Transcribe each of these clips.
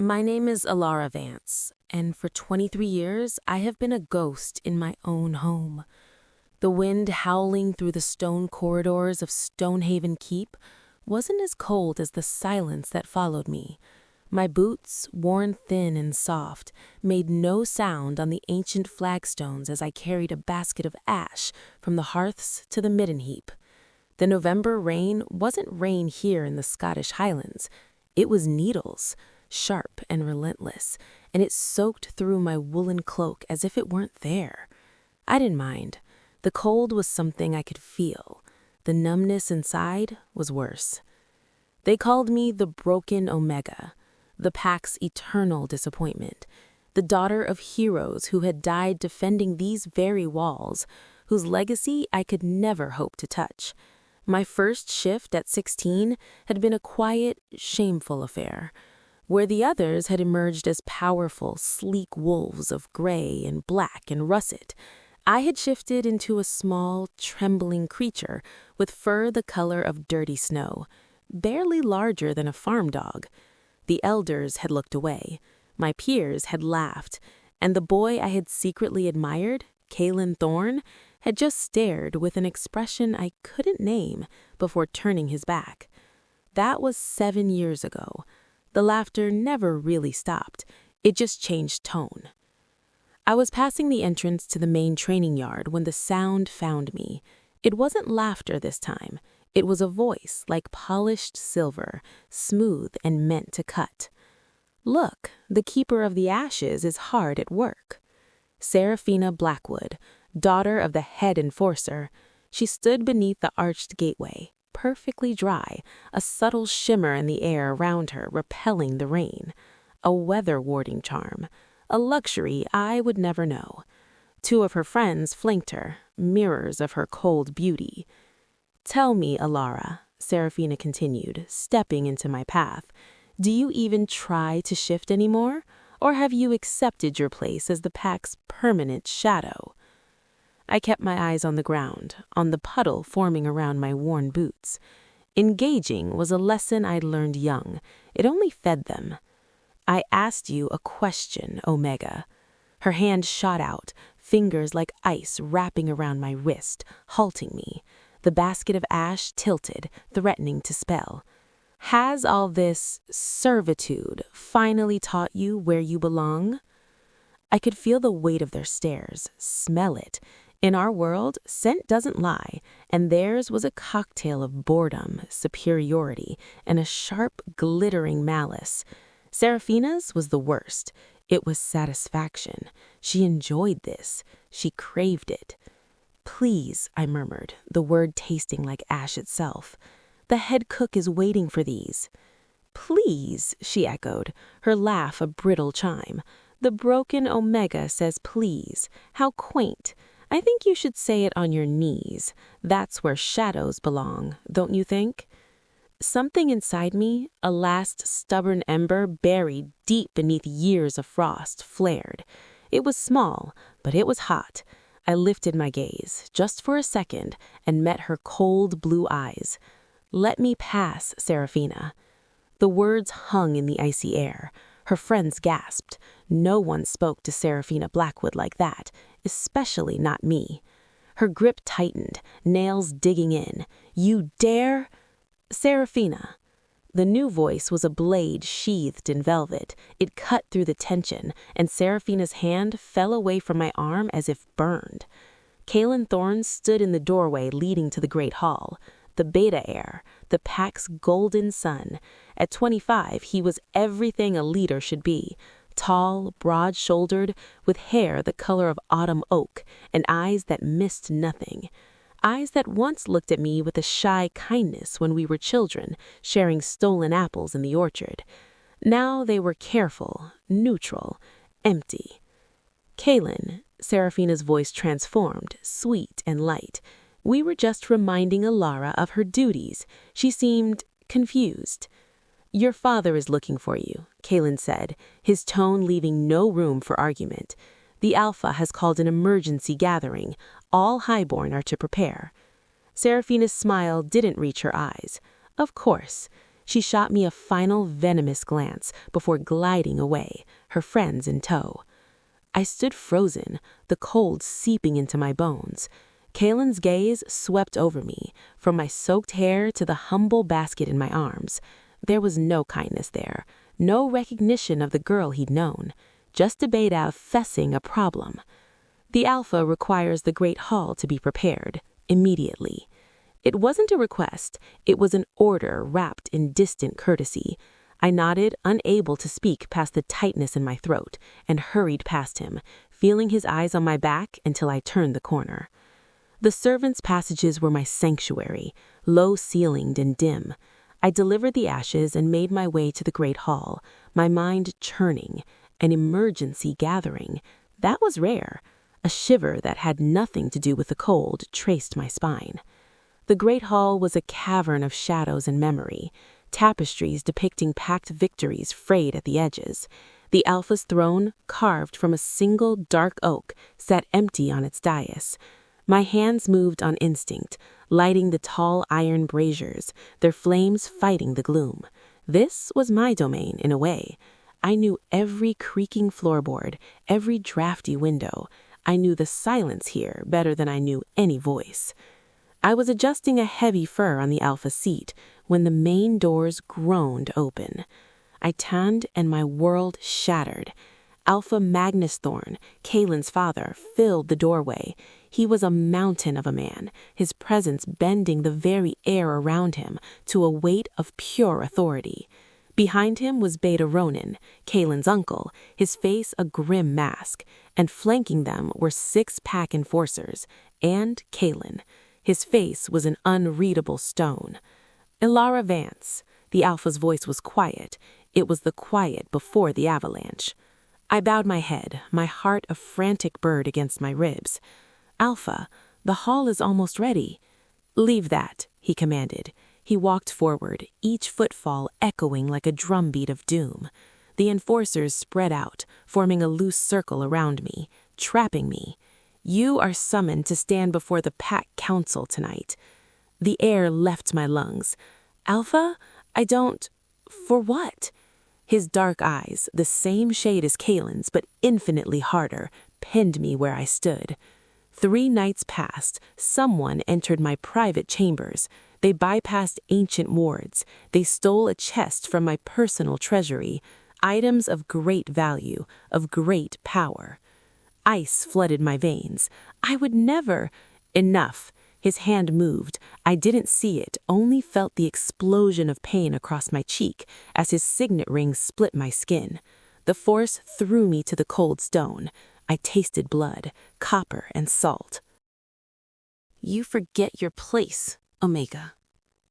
My name is Alara Vance, and for 23 years I have been a ghost in my own home. The wind howling through the stone corridors of Stonehaven Keep wasn't as cold as the silence that followed me. My boots, worn thin and soft, made no sound on the ancient flagstones as I carried a basket of ash from the hearths to the midden heap. The November rain wasn't rain here in the Scottish Highlands. It was needles, sharp and relentless, and it soaked through my woolen cloak as if it weren't there. I didn't mind. The cold was something I could feel. The numbness inside was worse. They called me the Broken Omega, the pack's eternal disappointment, the daughter of heroes who had died defending these very walls, whose legacy I could never hope to touch. My first shift at 16 had been a quiet, shameful affair, where the others had emerged as powerful, sleek wolves of gray and black and russet. I had shifted into a small, trembling creature with fur the color of dirty snow, barely larger than a farm dog. The elders had looked away, my peers had laughed, and the boy I had secretly admired, Caelan Thorne, had just stared with an expression I couldn't name before turning his back. That was 7 years ago. The laughter never really stopped. It just changed tone. I was passing the entrance to the main training yard when the sound found me. It wasn't laughter this time. It was a voice like polished silver, smooth and meant to cut. "Look, the Keeper of the Ashes is hard at work." Seraphina Blackwood, daughter of the head enforcer, she stood beneath the arched gateway, perfectly dry, a subtle shimmer in the air around her repelling the rain. A weather-warding charm, a luxury I would never know. 2 of her friends flanked her, mirrors of her cold beauty. "Tell me, Alara," Seraphina continued, stepping into my path, "do you even try to shift anymore? Or have you accepted your place as the pack's permanent shadow?" I kept my eyes on the ground, on the puddle forming around my worn boots. Engaging was a lesson I'd learned young. It only fed them. "I asked you a question, Omega." Her hand shot out, fingers like ice wrapping around my wrist, halting me. The basket of ash tilted, threatening to spell. "Has all this servitude finally taught you where you belong?" I could feel the weight of their stares, smell it. In our world, scent doesn't lie, and theirs was a cocktail of boredom, superiority, and a sharp, glittering malice. Seraphina's was the worst. It was satisfaction. She enjoyed this. She craved it. "Please," I murmured, the word tasting like ash itself. "The head cook is waiting for these." "Please," she echoed, her laugh a brittle chime. "The Broken Omega says please. How quaint. I think you should say it on your knees. That's where shadows belong, don't you think?" Something inside me, a last stubborn ember buried deep beneath years of frost, flared. It was small, but it was hot. I lifted my gaze, just for a second, and met her cold blue eyes. "Let me pass, Seraphina." The words hung in the icy air. Her friends gasped. No one spoke to Seraphina Blackwood like that, especially not me. Her grip tightened, nails digging in. "You dare—" "Seraphina." The new voice was a blade sheathed in velvet. It cut through the tension, and Seraphina's hand fell away from my arm as if burned. Caelan Thorne stood in the doorway leading to the great hall. The beta heir, the pack's golden son. At 25, he was everything a leader should be. Tall, broad-shouldered, with hair the color of autumn oak, and eyes that missed nothing. Eyes that once looked at me with a shy kindness when we were children, sharing stolen apples in the orchard. Now they were careful, neutral, empty. "Caelan," Seraphina's voice transformed, sweet and light. We were just reminding Alara of her duties. She seemed confused. "Your father is looking for you," Caelan said, his tone leaving no room for argument. "The Alpha has called an emergency gathering. All Highborn are to prepare." Seraphina's smile didn't reach her eyes. Of course. She shot me a final venomous glance before gliding away, her friends in tow. I stood frozen, the cold seeping into my bones. Kalen's gaze swept over me, from my soaked hair to the humble basket in my arms. There was no kindness there, no recognition of the girl he'd known, just a beta fessing a problem. The Alpha requires the Great Hall to be prepared, immediately. It wasn't a request, it was an order wrapped in distant courtesy. I nodded, unable to speak past the tightness in my throat, and hurried past him, feeling his eyes on my back until I turned the corner. The servants' passages were my sanctuary, low-ceilinged and dim. I delivered the ashes and made my way to the Great Hall, my mind churning, an emergency gathering. That was rare. A shiver that had nothing to do with the cold traced my spine. The Great Hall was a cavern of shadows and memory, tapestries depicting packed victories frayed at the edges. The Alpha's throne, carved from a single dark oak, sat empty on its dais. My hands moved on instinct, lighting the tall iron braziers, their flames fighting the gloom. This was my domain, in a way. I knew every creaking floorboard, every drafty window. I knew the silence here better than I knew any voice. I was adjusting a heavy fur on the Alpha seat when the main doors groaned open. I turned and my world shattered. Alpha Magnus Thorn, Kalen's father, filled the doorway. He was a mountain of a man, his presence bending the very air around him to a weight of pure authority. Behind him was Beta Ronin, Kalen's uncle, his face a grim mask, and flanking them were 6 pack enforcers, and Kalen. His face was an unreadable stone. Ilara Vance. The Alpha's voice was quiet. It was the quiet before the avalanche. I bowed my head, my heart a frantic bird against my ribs. Alpha, the hall is almost ready. Leave that, he commanded. He walked forward, each footfall echoing like a drumbeat of doom. The enforcers spread out, forming a loose circle around me, trapping me. You are summoned to stand before the Pack Council tonight. The air left my lungs. Alpha? I don't... For what? His dark eyes, the same shade as Kalen's, but infinitely harder, pinned me where I stood. 3 nights passed. Someone entered my private chambers. They bypassed ancient wards. They stole a chest from my personal treasury, items of great value, of great power. Ice flooded my veins. I would never... Enough. His hand moved. I didn't see it, only felt the explosion of pain across my cheek as his signet ring split my skin. The force threw me to the cold stone. I tasted blood, copper, and salt. You forget your place, Omega.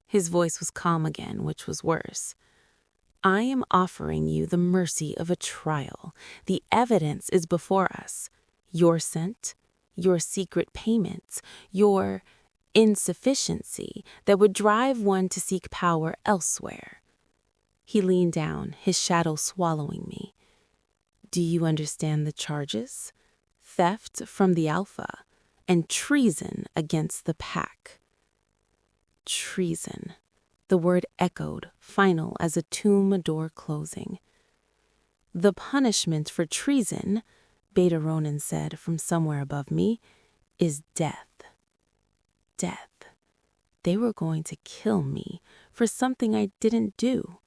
His voice was calm again, which was worse. I am offering you the mercy of a trial. The evidence is before us. Your scent, your secret payments, your insufficiency that would drive one to seek power elsewhere. He leaned down, his shadow swallowing me. Do you understand the charges? Theft from the Alpha and treason against the Pack. Treason. The word echoed, final as a tomb door closing. The punishment for treason, Beta Ronin said from somewhere above me, is death. Death. They were going to kill me for something I didn't do.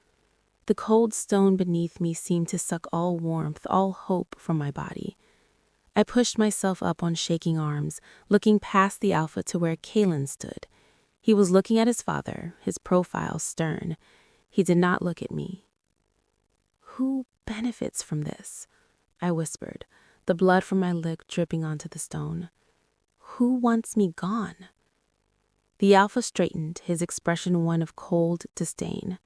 The cold stone beneath me seemed to suck all warmth, all hope from my body. I pushed myself up on shaking arms, looking past the Alpha to where Kalen stood. He was looking at his father, his profile stern. He did not look at me. Who benefits from this? I whispered, the blood from my lip dripping onto the stone. Who wants me gone? The Alpha straightened, his expression one of cold disdain.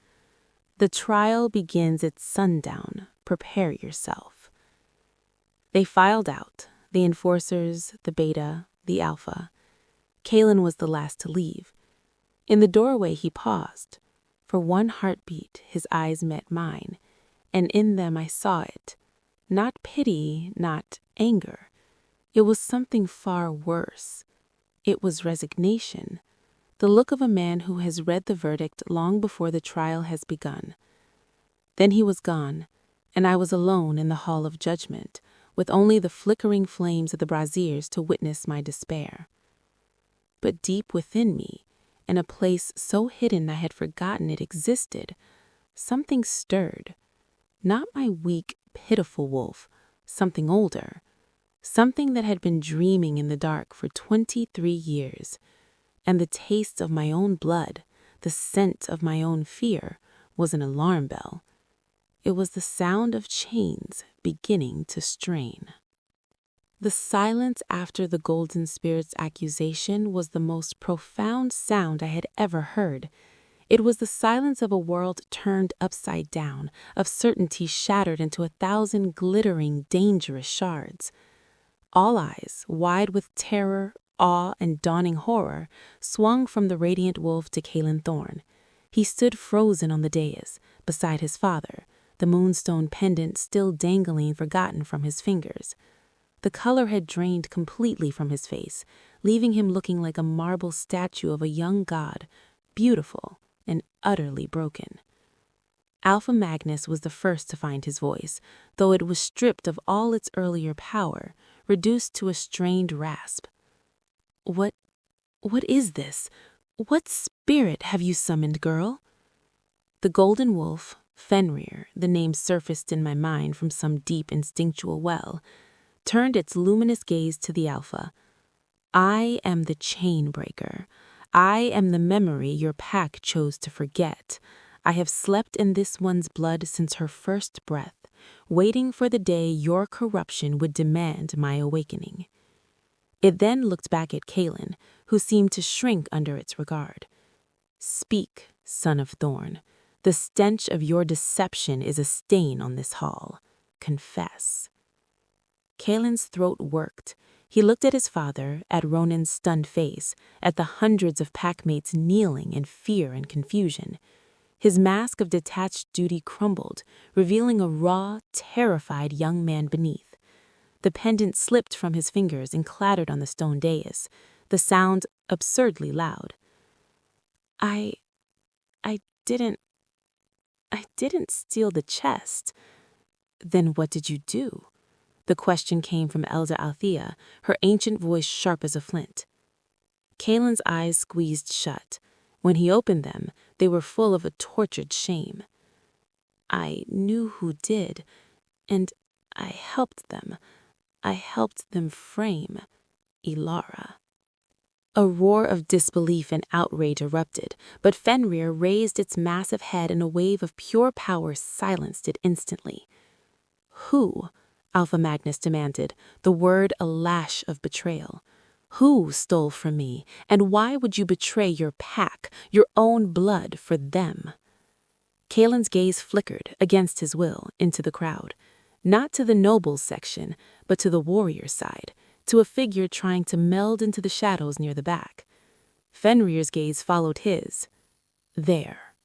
The trial begins at sundown. Prepare yourself. They filed out, the enforcers, the Beta, the Alpha. Kalen was the last to leave. In the doorway he paused. For one heartbeat his eyes met mine, and in them I saw it. Not pity, not anger. It was something far worse. It was resignation. the look of a man who has read the verdict long before the trial has begun. Then he was gone, and I was alone in the hall of judgment, with only the flickering flames of the braziers to witness my despair. But deep within me, in a place so hidden I had forgotten it existed, something stirred. Not my weak, pitiful wolf, something older, something that had been dreaming in the dark for 23 years, and the taste of my own blood, the scent of my own fear, was an alarm bell. It was the sound of chains beginning to strain. The silence after the Golden Spirit's accusation was the most profound sound I had ever heard. It was the silence of a world turned upside down, of certainty shattered into 1,000 glittering, dangerous shards. All eyes, wide with terror, awe, and dawning horror, swung from the radiant wolf to Caelan Thorne. He stood frozen on the dais, beside his father, the moonstone pendant still dangling forgotten from his fingers. The color had drained completely from his face, leaving him looking like a marble statue of a young god, beautiful and utterly broken. Alpha Magnus was the first to find his voice, though it was stripped of all its earlier power, reduced to a strained rasp. What is this? What spirit have you summoned, girl?" The golden wolf, Fenrir, the name surfaced in my mind from some deep instinctual well, turned its luminous gaze to the Alpha. "I am the chain breaker. I am the memory your pack chose to forget. I have slept in this one's blood since her first breath, waiting for the day your corruption would demand my awakening." It then looked back at Caelan, who seemed to shrink under its regard. "Speak, son of Thorn. The stench of your deception is a stain on this hall. Confess." Caelan's throat worked. He looked at his father, at Ronan's stunned face, at the hundreds of packmates kneeling in fear and confusion. His mask of detached duty crumbled, revealing a raw, terrified young man beneath. The pendant slipped from his fingers and clattered on the stone dais, the sound absurdly loud. I didn't steal the chest." "Then what did you do?" The question came from Elder Althea, her ancient voice sharp as a flint. Caelan's eyes squeezed shut. When he opened them, they were full of a tortured shame. "I knew who did, and I helped them. I helped them frame Ilara." A roar of disbelief and outrage erupted, but Fenrir raised its massive head and a wave of pure power silenced it instantly. "Who?" Alpha Magnus demanded, the word a lash of betrayal. "Who stole from me, and why would you betray your pack, your own blood, for them?" Caelan's gaze flickered, against his will, into the crowd. Not to the nobles section, but to the warrior side, to a figure trying to meld into the shadows near the back. Fenrir's gaze followed his. There.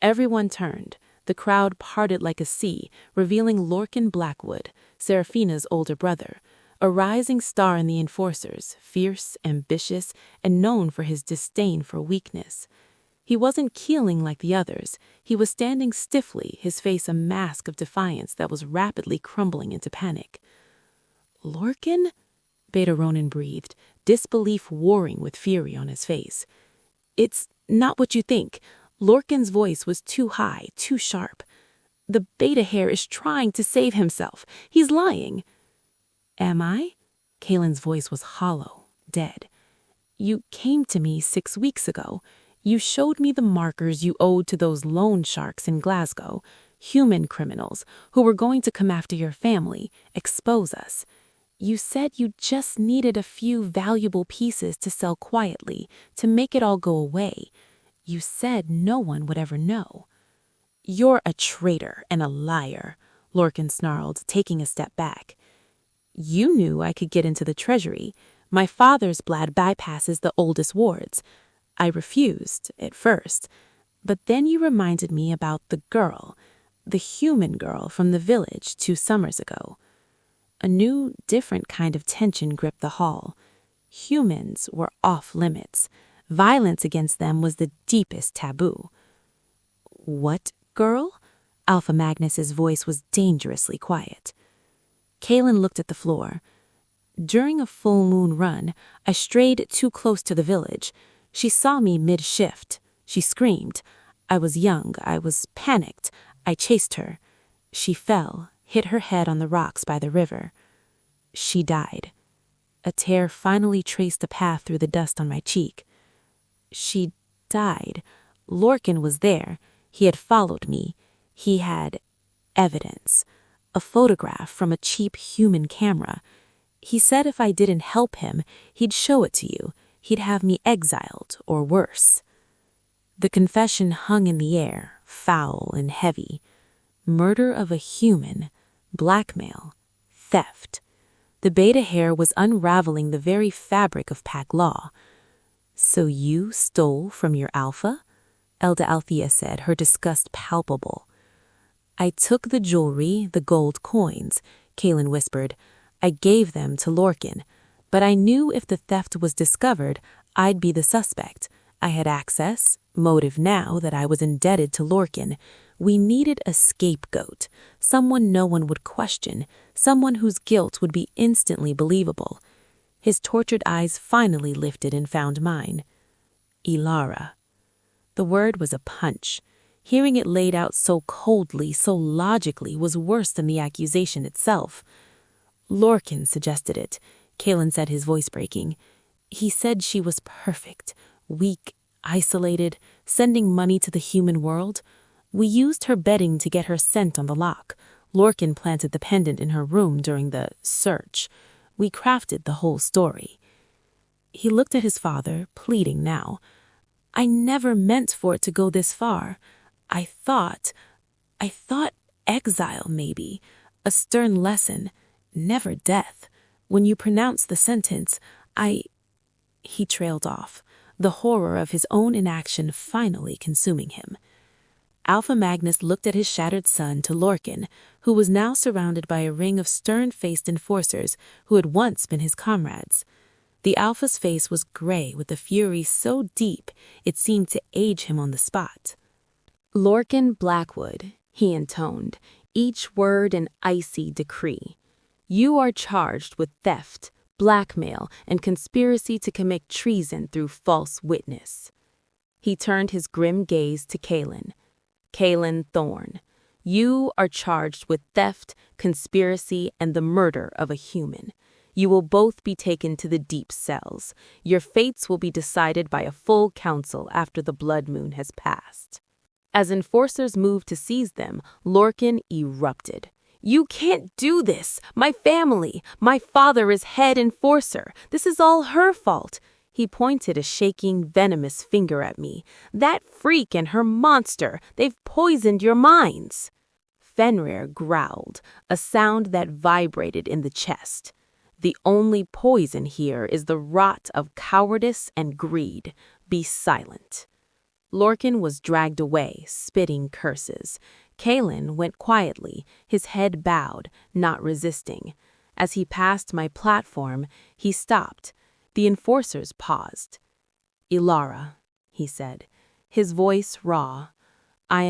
Everyone turned. The crowd parted like a sea, revealing Lorcan Blackwood, Seraphina's older brother, a rising star in the Enforcers, fierce, ambitious, and known for his disdain for weakness. He wasn't keeling like the others. He was standing stiffly, his face a mask of defiance that was rapidly crumbling into panic. "Lorcan?" Beta Ronan breathed, disbelief warring with fury on his face. "It's not what you think." Lorcan's voice was too high, too sharp. "The beta hair is trying to save himself. He's lying." "Am I?" Caelan's voice was hollow, dead. "You came to me 6 weeks ago. You showed me the markers you owed to those loan sharks in Glasgow, human criminals who were going to come after your family, expose us. You said you just needed a few valuable pieces to sell quietly, to make it all go away. You said no one would ever know." "You're a traitor and a liar," Lorcan snarled, taking a step back. "You knew I could get into the treasury. My father's blad bypasses the oldest wards. I refused, at first, but then you reminded me about the girl, the human girl from the village 2 summers ago." A new, different kind of tension gripped the hall. Humans were off limits. Violence against them was the deepest taboo. "What, girl?" Alpha Magnus's voice was dangerously quiet. Kaylin looked at the floor. "During a full moon run, I strayed too close to the village. She saw me mid-shift. She screamed. I was young. I was panicked. I chased her. She fell, hit her head on the rocks by the river. She died." A tear finally traced a path through the dust on my cheek. "She died. Lorcan was there. He had followed me. He had evidence. A photograph from a cheap human camera. He said if I didn't help him, he'd show it to you. He'd have me exiled, or worse." The confession hung in the air, foul and heavy. Murder of a human, blackmail, theft. The beta hair was unraveling the very fabric of pack law. "So you stole from your alpha?" Elda Althea said, her disgust palpable. "I took the jewelry, the gold coins," Kaylin whispered. "I gave them to Lorcan, but I knew if the theft was discovered, I'd be the suspect. I had access, motive now that I was indebted to Lorcan. We needed a scapegoat, someone no one would question, someone whose guilt would be instantly believable." His tortured eyes finally lifted and found mine. "Ilara." The word was a punch. Hearing it laid out so coldly, so logically, was worse than the accusation itself. "Lorcan suggested it," Kaylin said, his voice breaking. "He said she was perfect, weak, isolated, sending money to the human world. We used her bedding to get her scent on the lock. Lorcan planted the pendant in her room during the search. We crafted the whole story." He looked at his father, pleading now. "I never meant for it to go this far. I thought exile, maybe. A stern lesson. Never death. When you pronounced the sentence, He trailed off, the horror of his own inaction finally consuming him. Alpha Magnus looked at his shattered son to Lorcan, who was now surrounded by a ring of stern-faced enforcers who had once been his comrades. The Alpha's face was gray with a fury so deep it seemed to age him on the spot. "Lorcan Blackwood," he intoned, each word an icy decree. "You are charged with theft, blackmail, and conspiracy to commit treason through false witness." He turned his grim gaze to Kaylin. "Kaylin Thorne, you are charged with theft, conspiracy, and the murder of a human. You will both be taken to the deep cells. Your fates will be decided by a full council after the blood moon has passed." As enforcers moved to seize them, Lorcan erupted. "You can't do this! My family! My father is head enforcer! This is all her fault!" He pointed a shaking, venomous finger at me. "That freak and her monster! They've poisoned your minds!" Fenrir growled, a sound that vibrated in the chest. "The only poison here is the rot of cowardice and greed. Be silent." Lorcan was dragged away, spitting curses. Kaylin went quietly, his head bowed, not resisting. As he passed my platform, he stopped. The enforcers paused. "Ilara," he said, his voice raw. I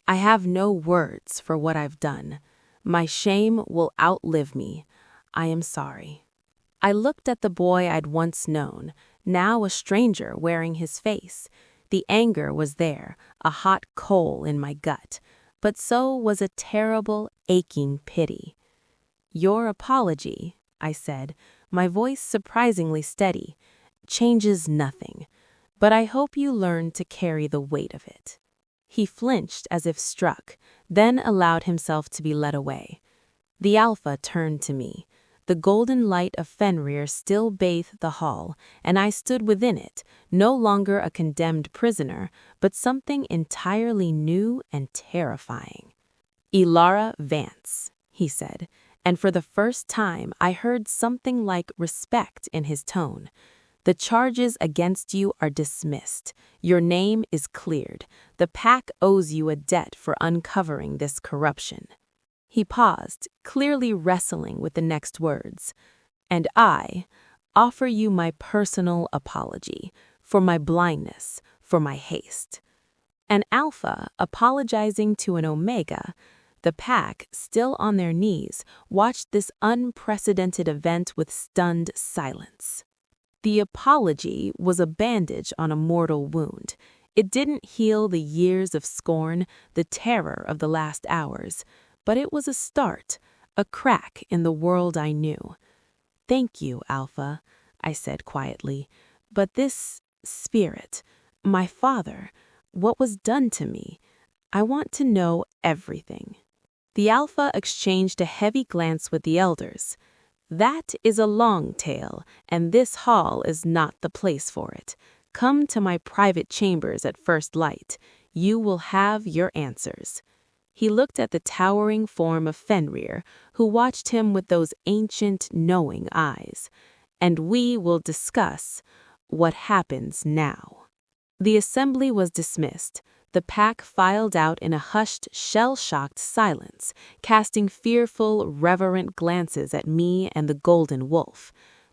have no words for what I've done. My shame will outlive me. I am sorry." I looked at the boy I'd once known, now a stranger wearing his face. The anger was there, a hot coal in my gut, but so was a terrible, aching pity. "Your apology," I said, my voice surprisingly steady, "changes nothing, but I hope you learn to carry the weight of it." He flinched as if struck, then allowed himself to be led away. The Alpha turned to me. The golden light of Fenrir still bathed the hall, and I stood within it, no longer a condemned prisoner, but something entirely new and terrifying. "Ilara Vance," he said, and for the first time I heard something like respect in his tone. "The charges against you are dismissed. Your name is cleared. The pack owes you a debt for uncovering this corruption." He paused, clearly wrestling with the next words. "And I offer you my personal apology for my blindness, for my haste." An Alpha apologizing to an Omega, the pack, still on their knees, watched this unprecedented event with stunned silence. The apology was a bandage on a mortal wound. It didn't heal the years of scorn, the terror of the last hours, but it was a start, a crack in the world I knew. "Thank you, Alpha," I said quietly, "but this spirit, my father, what was done to me, I want to know everything." The Alpha exchanged a heavy glance with the elders. "That is a long tale, and this hall is not the place for it. Come to my private chambers at first light. You will have your answers." He looked at the towering form of Fenrir, who watched him with those ancient, knowing eyes. "And we will discuss what happens now." The assembly was dismissed. The pack filed out in a hushed, shell-shocked silence, casting fearful, reverent glances at me and the Golden Wolf.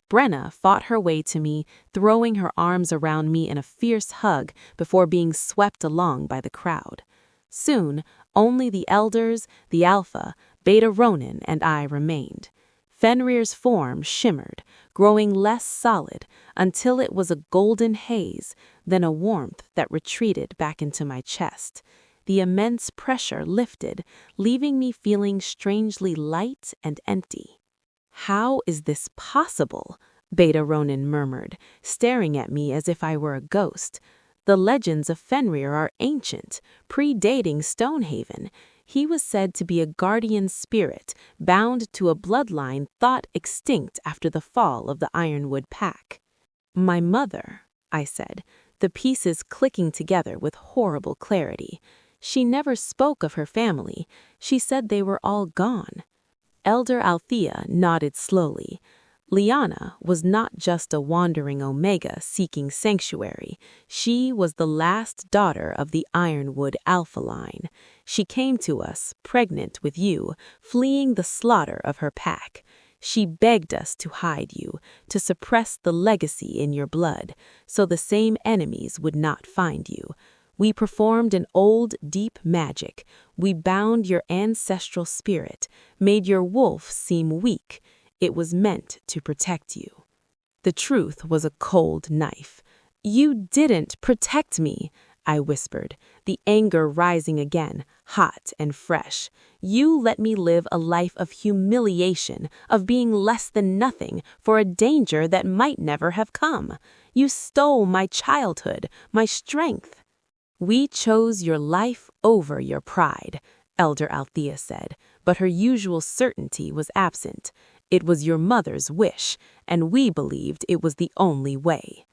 Brenna fought her way to me, throwing her arms around me in a fierce hug before being swept along by the crowd. Soon, only the elders, the Alpha, Beta Ronin, and I remained. Fenrir's form shimmered, growing less solid until it was a golden haze, then a warmth that retreated back into my chest. The immense pressure lifted, leaving me feeling strangely light and empty. "How is this possible?" Beta Ronin murmured, staring at me as if I were a ghost. "The legends of Fenrir are ancient, predating Stonehaven. He was said to be a guardian spirit, bound to a bloodline thought extinct after the fall of the Ironwood Pack." "My mother," I said, the pieces clicking together with horrible clarity. "She never spoke of her family. She said they were all gone." Elder Althea nodded slowly. Liana was not just a wandering Omega seeking sanctuary. She was the last daughter of the Ironwood Alpha line. She came to us, pregnant with you, fleeing the slaughter of her pack. She begged us to hide you, to suppress the legacy in your blood, so the same enemies would not find you. We performed an old, deep magic. We bound your ancestral spirit, made your wolf seem weak. It was meant to protect you." The truth was a cold knife. "You didn't protect me," I whispered, the anger rising again, hot and fresh. "You let me live a life of humiliation, of being less than nothing for a danger that might never have come. You stole my childhood, my strength." "We chose your life over your pride," Elder Althea said, but her usual certainty was absent. "It was your mother's wish, and we believed it was the only way."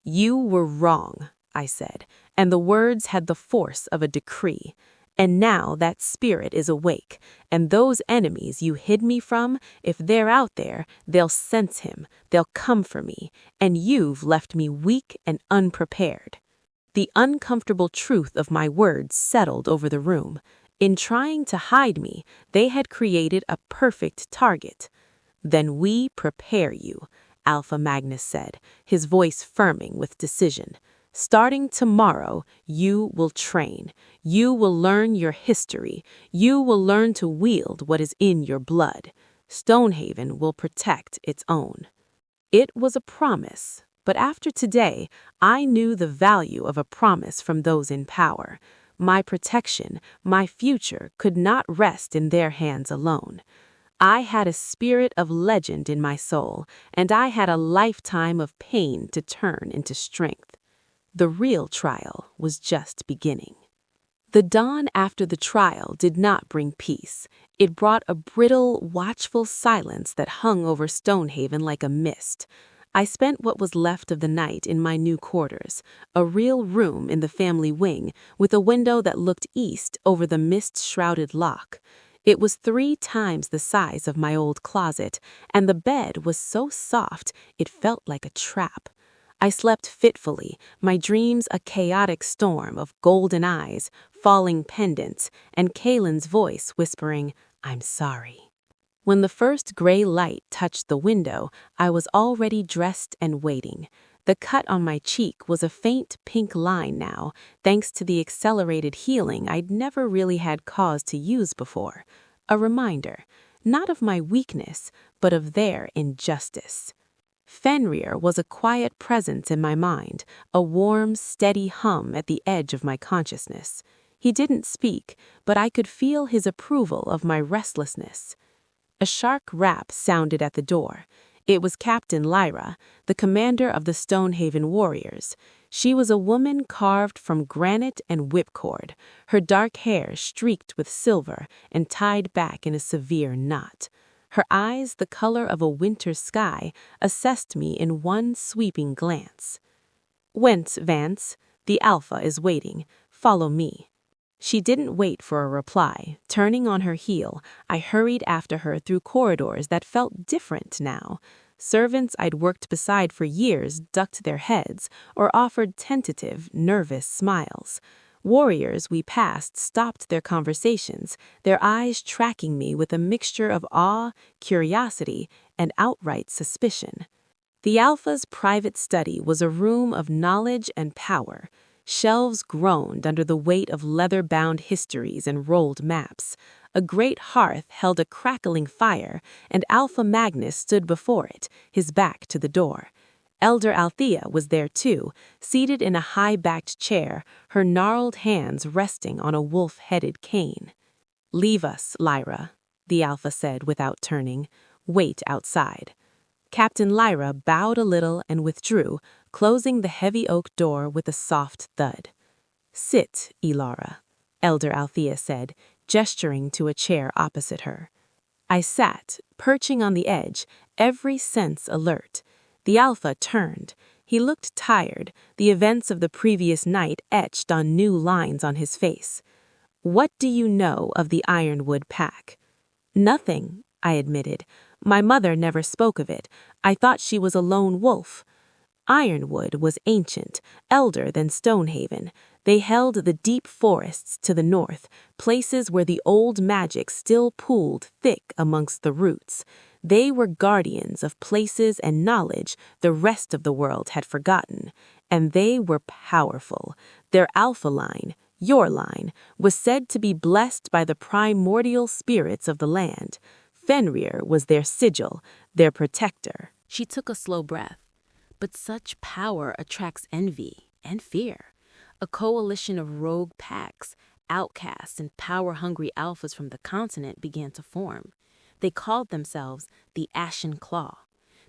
"You were wrong," I said, and the words had the force of a decree. "And now that spirit is awake, and those enemies you hid me from, if they're out there, they'll sense him, they'll come for me, and you've left me weak and unprepared." The uncomfortable truth of my words settled over the room. In trying to hide me, they had created a perfect target. "Then we prepare you," Alpha Magnus said, his voice firming with decision. "Starting tomorrow, you will train. You will learn your history. You will learn to wield what is in your blood. Stonehaven will protect its own." It was a promise, but after today, I knew the value of a promise from those in power. My protection, my future, could not rest in their hands alone. I had a spirit of legend in my soul, and I had a lifetime of pain to turn into strength. The real trial was just beginning. The dawn after the trial did not bring peace. It brought a brittle, watchful silence that hung over Stonehaven like a mist. I spent what was left of the night in my new quarters, a real room in the family wing, with a window that looked east over the mist-shrouded loch. It was 3 times the size of my old closet, and the bed was so soft it felt like a trap. I slept fitfully, my dreams a chaotic storm of golden eyes, falling pendants, and Kaylin's voice whispering, "I'm sorry." When the first gray light touched the window, I was already dressed and waiting. The cut on my cheek was a faint pink line now, thanks to the accelerated healing I'd never really had cause to use before. A reminder, not of my weakness, but of their injustice. Fenrir was a quiet presence in my mind, a warm, steady hum at the edge of my consciousness. He didn't speak, but I could feel his approval of my restlessness. A sharp rap sounded at the door. It was Captain Lyra, the commander of the Stonehaven warriors. She was a woman carved from granite and whipcord, her dark hair streaked with silver and tied back in a severe knot. Her eyes, the color of a winter sky, assessed me in one sweeping glance. "Whence, Vance? The Alpha is waiting. Follow me." She didn't wait for a reply. Turning on her heel, I hurried after her through corridors that felt different now. Servants I'd worked beside for years ducked their heads or offered tentative, nervous smiles. Warriors we passed stopped their conversations, their eyes tracking me with a mixture of awe, curiosity, and outright suspicion. The Alpha's private study was a room of knowledge and power. Shelves groaned under the weight of leather-bound histories and rolled maps. A great hearth held a crackling fire, and Alpha Magnus stood before it, his back to the door. Elder Althea was there too, seated in a high-backed chair, her gnarled hands resting on a wolf-headed cane. "Leave us, Lyra," the Alpha said without turning. "Wait outside." Captain Lyra bowed a little and withdrew, closing the heavy oak door with a soft thud. "Sit, Ilara," Elder Althea said, gesturing to a chair opposite her. I sat, perching on the edge, every sense alert. The Alpha turned. He looked tired, the events of the previous night etched on new lines on his face. "What do you know of the Ironwood Pack?" "Nothing," I admitted. "My mother never spoke of it. I thought she was a lone wolf." Ironwood was ancient, elder than Stonehaven. They held the deep forests to the north, places where the old magic still pooled thick amongst the roots. They were guardians of places and knowledge the rest of the world had forgotten, and they were powerful. Their Alpha line, your line, was said to be blessed by the primordial spirits of the land. Fenrir was their sigil, their protector. She took a slow breath. But such power attracts envy and fear. A coalition of rogue packs, outcasts, and power-hungry alphas from the continent began to form. They called themselves the Ashen Claw.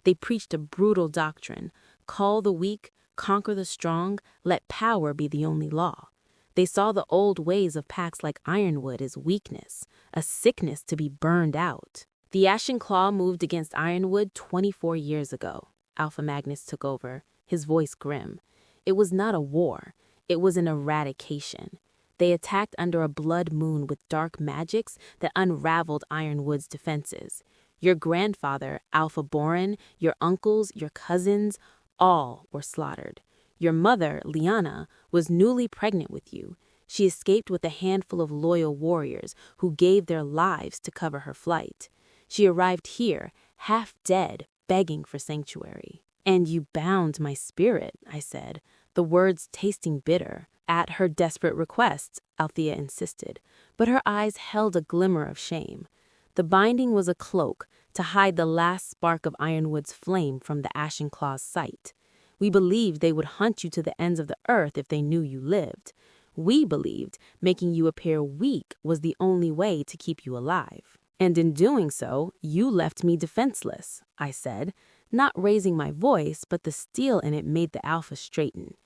They preached a brutal doctrine: call the weak, conquer the strong, let power be the only law. They saw the old ways of packs like Ironwood as weakness, a sickness to be burned out. The Ashen Claw moved against Ironwood 24 years ago. Alpha Magnus took over, his voice grim. It was not a war, it was an eradication. They attacked under a blood moon with dark magics that unraveled Ironwood's defenses. Your grandfather, Alpha Boron, your uncles, your cousins, all were slaughtered. Your mother, Liana, was newly pregnant with you. She escaped with a handful of loyal warriors who gave their lives to cover her flight. She arrived here, half dead, begging for sanctuary. "And you bound my spirit," I said, the words tasting bitter. At her desperate request, Althea insisted, but her eyes held a glimmer of shame. The binding was a cloak to hide the last spark of Ironwood's flame from the Ashen Claw's sight. We believed they would hunt you to the ends of the earth if they knew you lived. We believed making you appear weak was the only way to keep you alive. "And in doing so, you left me defenseless," I said, not raising my voice, but the steel in it made the Alpha straighten.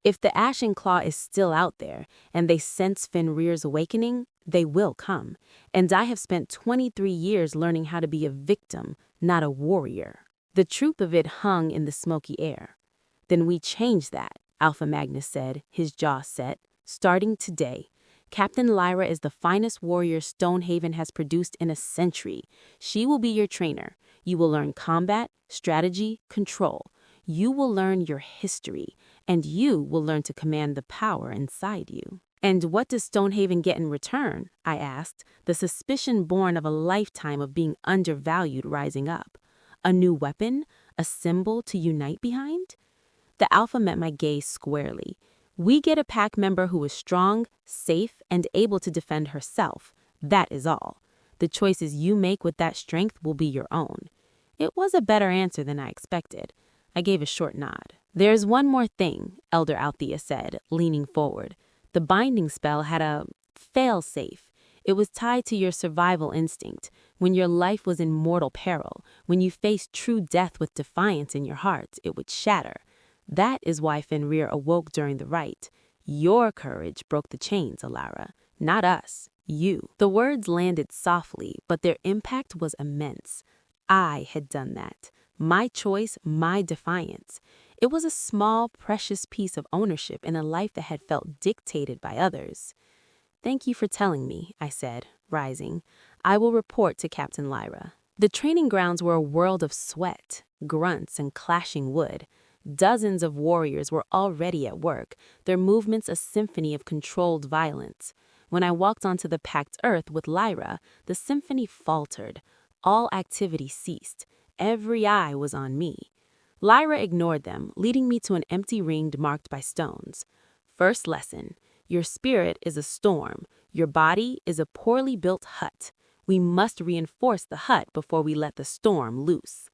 "If the Ashen Claw is still out there, and they sense Fenrir's awakening, they will come. And I have spent 23 years learning how to be a victim, not a warrior." The truth of it hung in the smoky air. "Then we change that," Alpha Magnus said, his jaw set. "Starting today. Captain Lyra is the finest warrior Stonehaven has produced in a century. She will be your trainer. You will learn combat, strategy, control. You will learn your history, and you will learn to command the power inside you. And what does Stonehaven get in return? I asked, the suspicion born of a lifetime of being undervalued rising up. A new weapon? A symbol to unite behind? The Alpha met my gaze squarely. We get a pack member who is strong, safe, and able to defend herself. That is all. The choices you make with that strength will be your own. It was a better answer than I expected. I gave a short nod. There's one more thing, Elder Althea said, leaning forward. The binding spell had a fail-safe. It was tied to your survival instinct, when your life was in mortal peril, when you faced true death with defiance in your heart, it would shatter. That is why Fenrir awoke during the rite. Your courage broke the chains, Alara. Not us. You. The words landed softly, but their impact was immense. I had done that. My choice, my defiance. It was a small, precious piece of ownership in a life that had felt dictated by others. Thank you for telling me, I said, rising. I will report to Captain Lyra. The training grounds were a world of sweat, grunts, and clashing wood. Dozens of warriors were already at work, their movements a symphony of controlled violence. When I walked onto the packed earth with Lyra, the symphony faltered. All activity ceased. Every eye was on me. Lyra ignored them, leading me to an empty ring marked by stones. First lesson. Your spirit is a storm. Your body is a poorly built hut. We must reinforce the hut before we let the storm loose.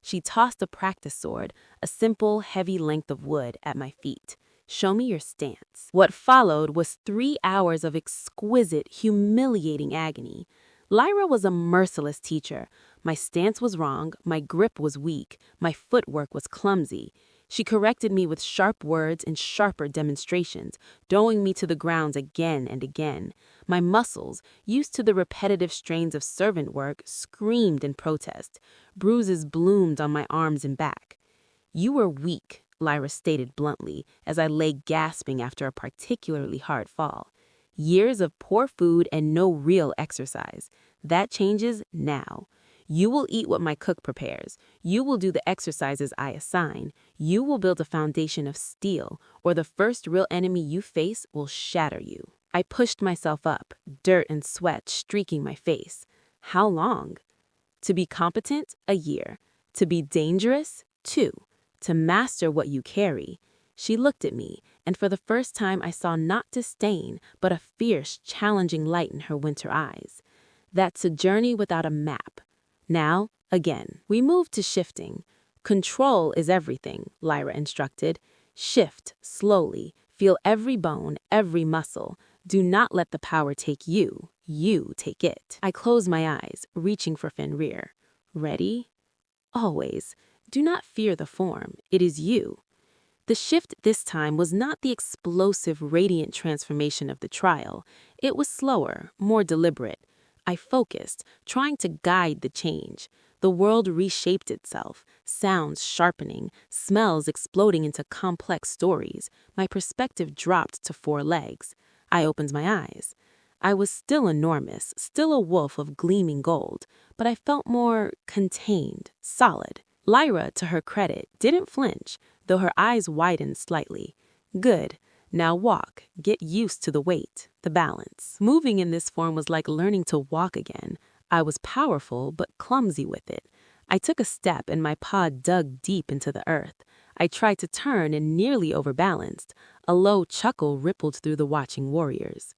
She tossed a practice sword, a simple, heavy length of wood, at my feet. Show me your stance. What followed was 3 hours of exquisite, humiliating agony. Lyra was a merciless teacher. My stance was wrong, my grip was weak, my footwork was clumsy. She corrected me with sharp words and sharper demonstrations, throwing me to the ground again and again. My muscles, used to the repetitive strains of servant work, screamed in protest. Bruises bloomed on my arms and back. You were weak, Lyra stated bluntly, as I lay gasping after a particularly hard fall. Years of poor food and no real exercise. That changes now. You will eat what my cook prepares. You will do the exercises I assign. You will build a foundation of steel, or the first real enemy you face will shatter you. I pushed myself up, dirt and sweat streaking my face. How long? To be competent, a year. To be dangerous, 2. To master what you carry. She looked at me, and for the first time I saw not disdain, but a fierce, challenging light in her winter eyes. That's a journey without a map. Now, again, we move to shifting. Control is everything, Lyra instructed. Shift, slowly. Feel every bone, every muscle. Do not let the power take you. You take it. I close my eyes, reaching for Fenrir. Ready? Always. Do not fear the form. It is you. The shift this time was not the explosive, radiant transformation of the trial. It was slower, more deliberate. I focused, trying to guide the change. The world reshaped itself, sounds sharpening, smells exploding into complex stories. My perspective dropped to 4 legs. I opened my eyes. I was still enormous, still a wolf of gleaming gold, but I felt more contained, solid. Lyra, to her credit, didn't flinch, though her eyes widened slightly. Good. Now walk. Get used to the weight, the balance. Moving in this form was like learning to walk again. I was powerful, but clumsy with it. I took a step and my paw dug deep into the earth. I tried to turn and nearly overbalanced. A low chuckle rippled through the watching warriors.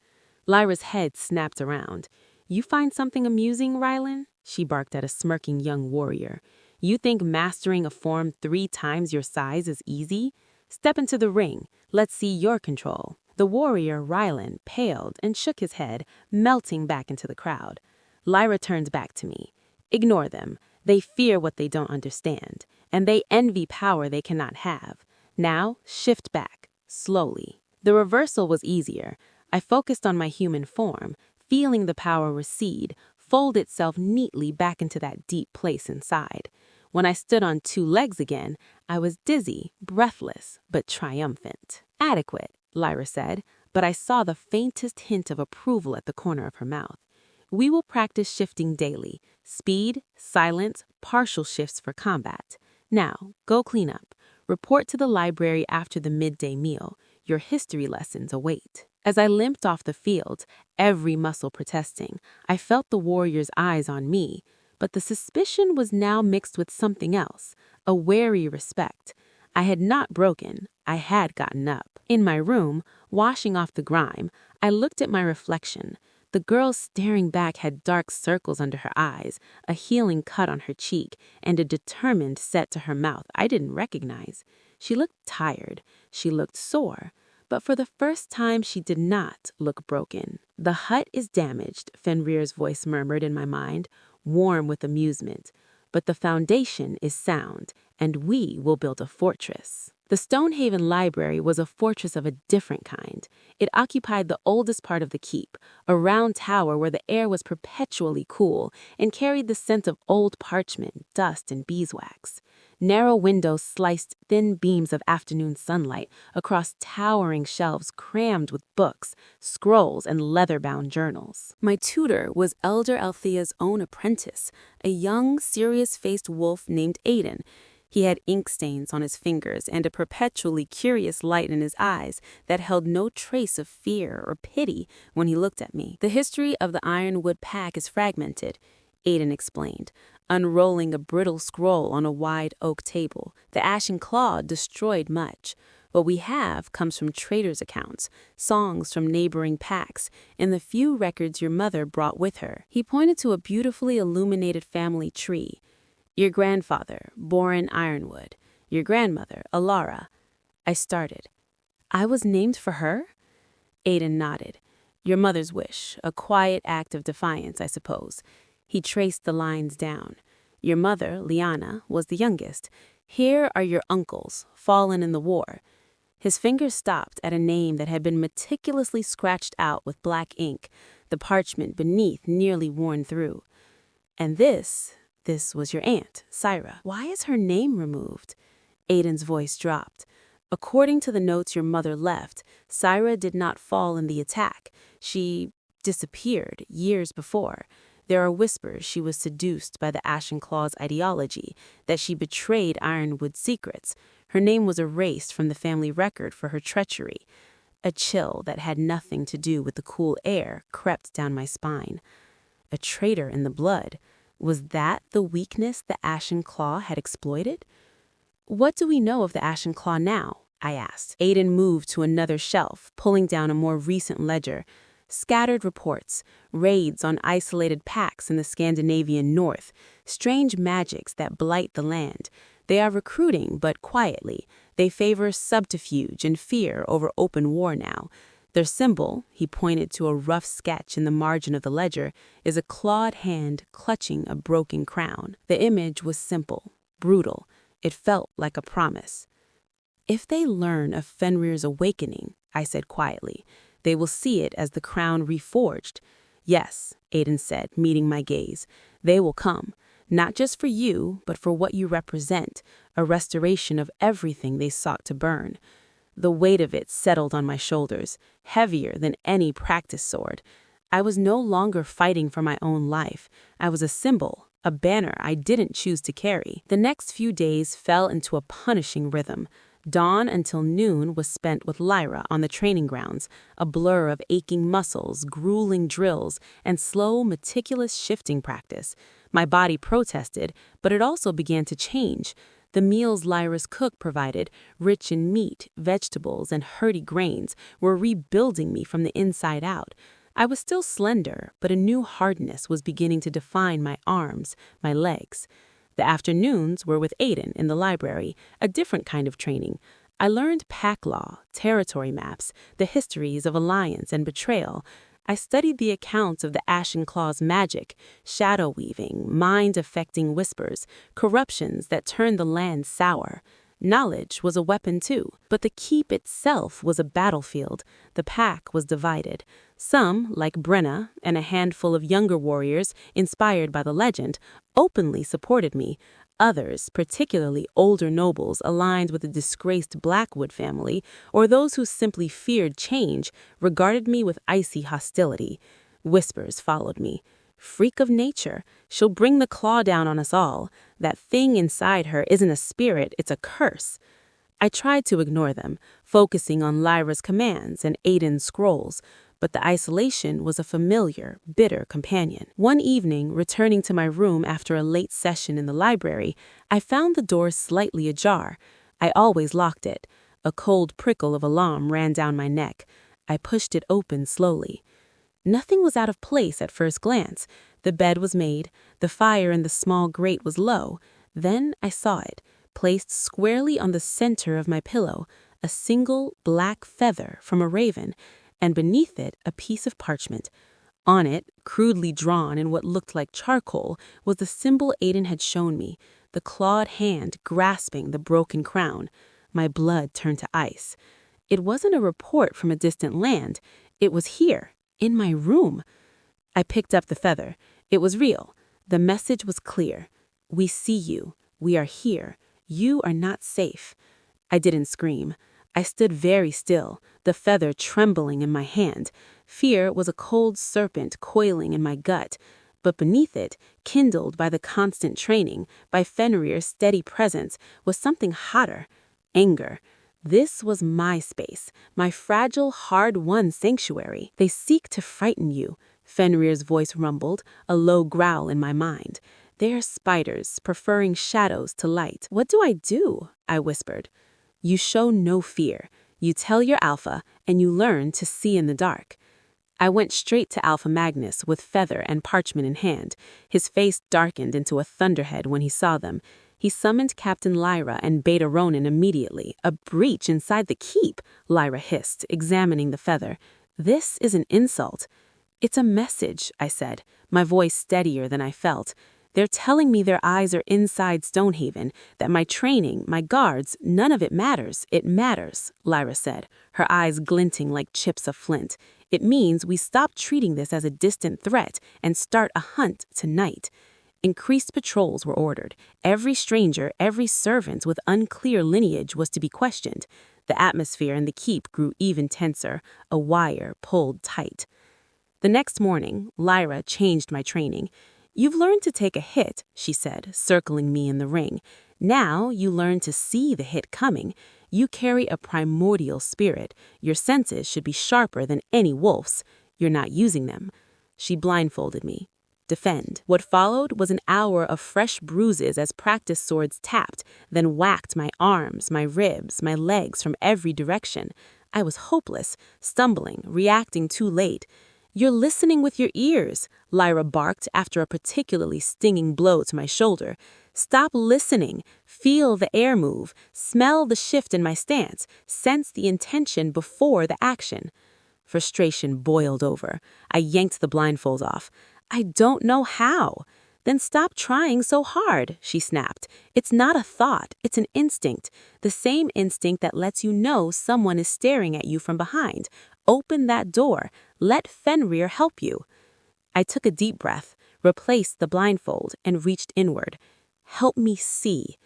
Lyra's head snapped around. You find something amusing, Rylan? She barked at a smirking young warrior. You think mastering a form 3 times your size is easy? Step into the ring. Let's see your control. The warrior, Rylan, paled and shook his head, melting back into the crowd. Lyra turned back to me. Ignore them. They fear what they don't understand, and they envy power they cannot have. Now, shift back, slowly. The reversal was easier. I focused on my human form, feeling the power recede, fold itself neatly back into that deep place inside. When I stood on 2 legs again, I was dizzy, breathless, but triumphant. Adequate, Lyra said, but I saw the faintest hint of approval at the corner of her mouth. We will practice shifting daily. Speed, silence, partial shifts for combat. Now, go clean up. Report to the library after the midday meal. Your history lessons await. As I limped off the field, every muscle protesting, I felt the warrior's eyes on me, but the suspicion was now mixed with something else, a wary respect. I had not broken, I had gotten up. In my room, washing off the grime, I looked at my reflection. The girl staring back had dark circles under her eyes, a healing cut on her cheek, and a determined set to her mouth I didn't recognize. She looked tired. She looked sore. But for the first time, she did not look broken. "The hut is damaged," Fenrir's voice murmured in my mind, warm with amusement. "But the foundation is sound, and we will build a fortress." The Stonehaven Library was a fortress of a different kind. It occupied the oldest part of the keep, a round tower where the air was perpetually cool and carried the scent of old parchment, dust, and beeswax. Narrow windows sliced thin beams of afternoon sunlight across towering shelves crammed with books, scrolls, and leather-bound journals. My tutor was Elder Althea's own apprentice, a young, serious-faced wolf named Aiden. He had ink stains on his fingers and a perpetually curious light in his eyes that held no trace of fear or pity when he looked at me. "The history of the Ironwood Pack is fragmented," Aiden explained, unrolling a brittle scroll on a wide oak table. "The Ashen Claw destroyed much. What we have comes from traders' accounts, songs from neighboring packs, and the few records your mother brought with her." He pointed to a beautifully illuminated family tree. "Your grandfather, Boren Ironwood. Your grandmother, Alara." I started. "I was named for her?" Aiden nodded. "Your mother's wish, a quiet act of defiance, I suppose." He traced the lines down. "Your mother, Liana, was the youngest. Here are your uncles, fallen in the war." His fingers stopped at a name that had been meticulously scratched out with black ink, the parchment beneath nearly worn through. "And this was your aunt, Syra. Why is her name removed?" Aiden's voice dropped. "According to the notes your mother left, Syra did not fall in the attack. She disappeared years before. There are whispers she was seduced by the Ashen Claw's ideology, that she betrayed Ironwood's secrets. Her name was erased from the family record for her treachery." A chill that had nothing to do with the cool air crept down my spine. A traitor in the blood. Was that the weakness the Ashen Claw had exploited? "What do we know of the Ashen Claw now?" I asked. Aiden moved to another shelf, pulling down a more recent ledger. "Scattered reports, raids on isolated packs in the Scandinavian north, strange magics that blight the land. They are recruiting, but quietly. They favor subterfuge and fear over open war now. Their symbol," he pointed to a rough sketch in the margin of the ledger, "is a clawed hand clutching a broken crown." The image was simple, brutal. It felt like a promise. "If they learn of Fenrir's awakening," I said quietly, "they will see it as the crown reforged." "Yes," Aiden said, meeting my gaze. "They will come, not just for you, but for what you represent, a restoration of everything they sought to burn." The weight of it settled on my shoulders, heavier than any practice sword. I was no longer fighting for my own life. I was a symbol, a banner I didn't choose to carry. The next few days fell into a punishing rhythm. Dawn until noon was spent with Lyra on the training grounds, a blur of aching muscles, grueling drills, and slow, meticulous shifting practice. My body protested, but it also began to change. The meals Lyra's cook provided, rich in meat, vegetables, and hearty grains, were rebuilding me from the inside out. I was still slender, but a new hardness was beginning to define my arms, my legs. The afternoons were with Aiden in the library, a different kind of training. I learned pack law, territory maps, the histories of alliance and betrayal. I studied the accounts of the Ashen Claw's magic, shadow weaving, mind-affecting whispers, corruptions that turned the land sour. Knowledge was a weapon too, but the keep itself was a battlefield. The pack was divided. Some, like Brenna and a handful of younger warriors inspired by the legend, openly supported me. Others, particularly older nobles aligned with the disgraced Blackwood family, or those who simply feared change, regarded me with icy hostility. Whispers followed me. "Freak of nature. She'll bring the claw down on us all. That thing inside her isn't a spirit, it's a curse." I tried to ignore them, focusing on Lyra's commands and Aiden's scrolls, but the isolation was a familiar, bitter companion. One evening, returning to my room after a late session in the library, I found the door slightly ajar. I always locked it. A cold prickle of alarm ran down my neck. I pushed it open slowly. Nothing was out of place at first glance. The bed was made, the fire in the small grate was low. Then I saw it, placed squarely on the center of my pillow, a single black feather from a raven, and beneath it a piece of parchment. On it, crudely drawn in what looked like charcoal, was the symbol Aiden had shown me, the clawed hand grasping the broken crown. My blood turned to ice. It wasn't a report from a distant land. It was here, in my room. I picked up the feather. It was real. The message was clear. We see you. We are here. You are not safe. I didn't scream. I stood very still, the feather trembling in my hand. Fear was a cold serpent coiling in my gut. But beneath it, kindled by the constant training, by Fenrir's steady presence, was something hotter. Anger. This was my space, my fragile, hard-won sanctuary. They seek to frighten you. Fenrir's voice rumbled, a low growl in my mind. They are spiders, preferring shadows to light. What do I do? I whispered. You show no fear. You tell your alpha, and you learn to see in the dark. I went straight to Alpha Magnus with feather and parchment in hand. His face darkened into a thunderhead when he saw them. He summoned Captain Lyra and Beta Ronin immediately. A breach inside the keep, Lyra hissed, examining the feather. This is an insult. It's a message, I said, my voice steadier than I felt. They're telling me their eyes are inside Stonehaven, that my training, my guards, none of it matters. It matters, Lyra said, her eyes glinting like chips of flint. It means we stop treating this as a distant threat and start a hunt tonight. Increased patrols were ordered. Every stranger, every servant with unclear lineage was to be questioned. The atmosphere in the keep grew even tenser, a wire pulled tight. The next morning, Lyra changed my training. You've learned to take a hit, she said, circling me in the ring. Now you learn to see the hit coming. You carry a primordial spirit. Your senses should be sharper than any wolf's. You're not using them. She blindfolded me. Defend. What followed was an hour of fresh bruises as practice swords tapped, then whacked my arms, my ribs, my legs from every direction. I was hopeless, stumbling, reacting too late. You're listening with your ears, Lyra barked after a particularly stinging blow to my shoulder. Stop listening. Feel the air move. Smell the shift in my stance. Sense the intention before the action. Frustration boiled over. I yanked the blindfold off. I don't know how. Then stop trying so hard, she snapped. It's not a thought, it's an instinct. The same instinct that lets you know someone is staring at you from behind. Open that door. Let Fenrir help you. I took a deep breath, replaced the blindfold, and reached inward. Help me see.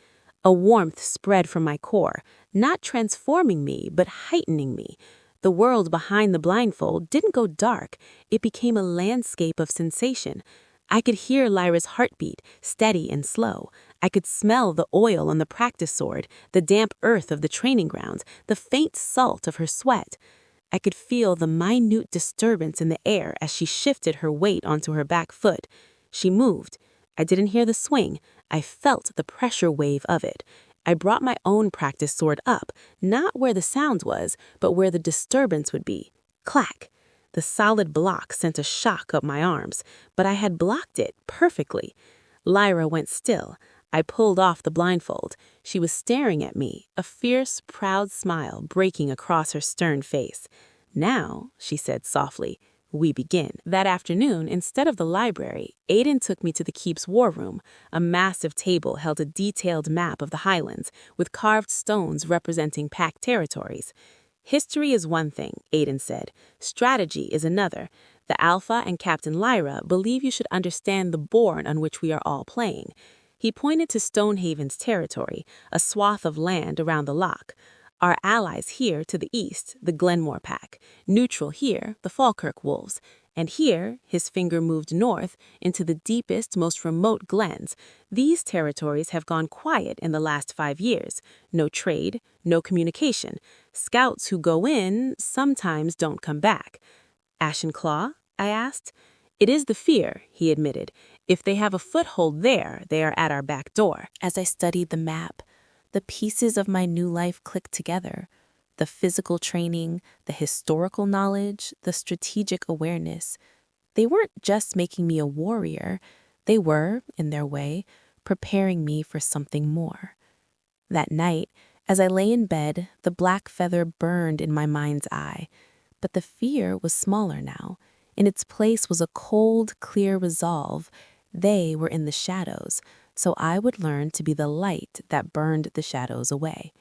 A warmth spread from my core, not transforming me, but heightening me. The world behind the blindfold didn't go dark. It became a landscape of sensation. I could hear Lyra's heartbeat, steady and slow. I could smell the oil on the practice sword, the damp earth of the training grounds, the faint salt of her sweat. I could feel the minute disturbance in the air as she shifted her weight onto her back foot. She moved. I didn't hear the swing. I felt the pressure wave of it. I brought my own practice sword up, not where the sound was, but where the disturbance would be. Clack! The solid block sent a shock up my arms, but I had blocked it perfectly. Lyra went still. I pulled off the blindfold. She was staring at me, a fierce, proud smile breaking across her stern face. Now, she said softly, we begin. That afternoon, instead of the library, Aiden took me to the keep's war room. A massive table held a detailed map of the Highlands, with carved stones representing packed territories. History is one thing, Aiden said. Strategy is another. The Alpha and Captain Lyra believe you should understand the board on which we are all playing. He pointed to Stonehaven's territory, a swath of land around the loch. Our allies here to the east, the Glenmore pack. Neutral here, the Falkirk wolves. And here, his finger moved north into the deepest, most remote glens. These territories have gone quiet in the last 5 years. No trade, no communication. Scouts who go in sometimes don't come back. Ashen Claw? I asked. It is the fear, he admitted. If they have a foothold there, they are at our back door. As I studied the map, the pieces of my new life clicked together. The physical training, the historical knowledge, the strategic awareness. They weren't just making me a warrior. They were, in their way, preparing me for something more. That night, as I lay in bed, the black feather burned in my mind's eye. But the fear was smaller now. In its place was a cold, clear resolve. They were in the shadows, so I would learn to be the light that burned the shadows away.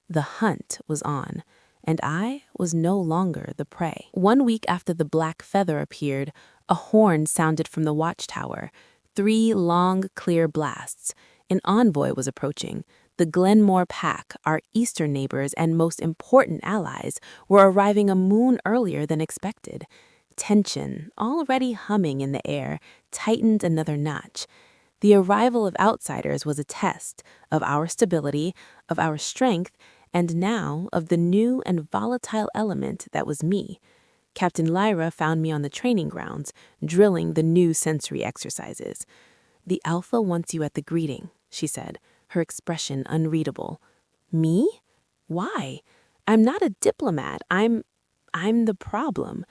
The hunt was on, and I was no longer the prey. 1 week after the black feather appeared, a horn sounded from the watchtower. 3 long, clear blasts. An envoy was approaching. The Glenmore Pack, our eastern neighbors and most important allies, were arriving a moon earlier than expected. Tension, already humming in the air, tightened another notch. The arrival of outsiders was a test of our stability, of our strength, and now of the new and volatile element that was me. Captain Lyra found me on the training grounds, drilling the new sensory exercises. "The Alpha wants you at the greeting," she said, her expression unreadable. "Me? Why? I'm not a diplomat. I'm the problem.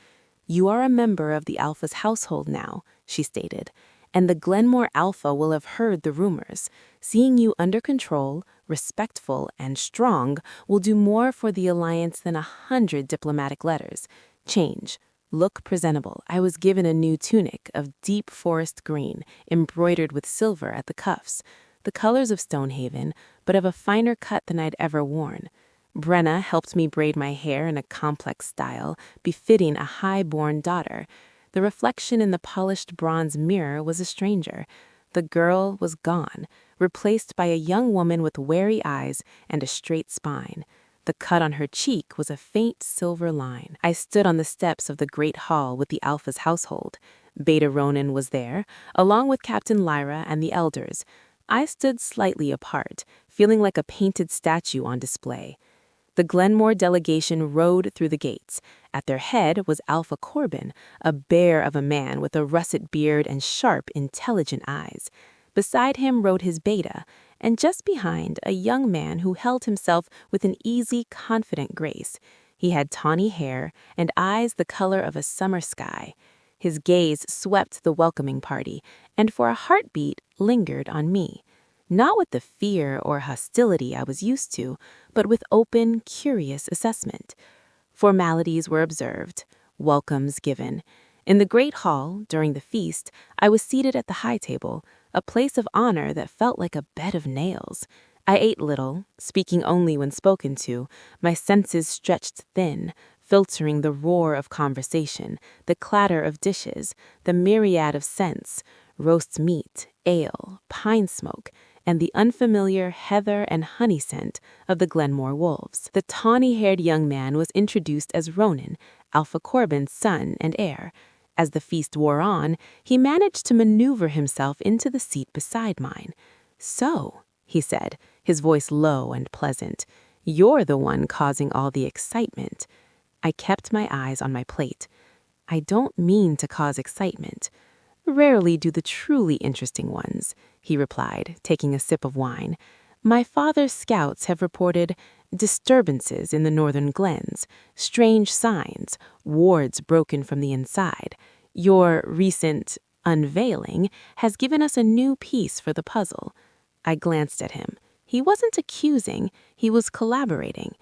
You are a member of the Alpha's household now," she stated, "and the Glenmore Alpha will have heard the rumors. Seeing you under control, respectful, and strong will do more for the alliance than 100 diplomatic letters. Change. Look presentable. I was given a new tunic of deep forest green, embroidered with silver at the cuffs, the colors of Stonehaven, but of a finer cut than I'd ever worn. Brenna helped me braid my hair in a complex style, befitting a high-born daughter. The reflection in the polished bronze mirror was a stranger. The girl was gone, replaced by a young woman with wary eyes and a straight spine. The cut on her cheek was a faint silver line. I stood on the steps of the great hall with the Alpha's household. Beta Ronan was there, along with Captain Lyra and the elders. I stood slightly apart, feeling like a painted statue on display. The Glenmore delegation rode through the gates. At their head was Alpha Corbin, a bear of a man with a russet beard and sharp, intelligent eyes. Beside him rode his Beta, and just behind, a young man who held himself with an easy, confident grace. He had tawny hair and eyes the color of a summer sky. His gaze swept the welcoming party, and for a heartbeat lingered on me. Not with the fear or hostility I was used to, but with open, curious assessment. Formalities were observed, welcomes given. In the great hall, during the feast, I was seated at the high table, a place of honor that felt like a bed of nails. I ate little, speaking only when spoken to, my senses stretched thin, filtering the roar of conversation, the clatter of dishes, the myriad of scents, roast meat, ale, pine smoke, and the unfamiliar heather and honey scent of the Glenmore wolves. The tawny-haired young man was introduced as Ronan, Alpha Corbin's son and heir. As the feast wore on, he managed to maneuver himself into the seat beside mine. "So," he said, his voice low and pleasant, "you're the one causing all the excitement." I kept my eyes on my plate. "I don't mean to cause excitement. Rarely do the truly interesting ones," he replied, taking a sip of wine. "My father's scouts have reported disturbances in the northern glens, strange signs, wards broken from the inside. Your recent unveiling has given us a new piece for the puzzle." I glanced at him. He wasn't accusing, he was collaborating.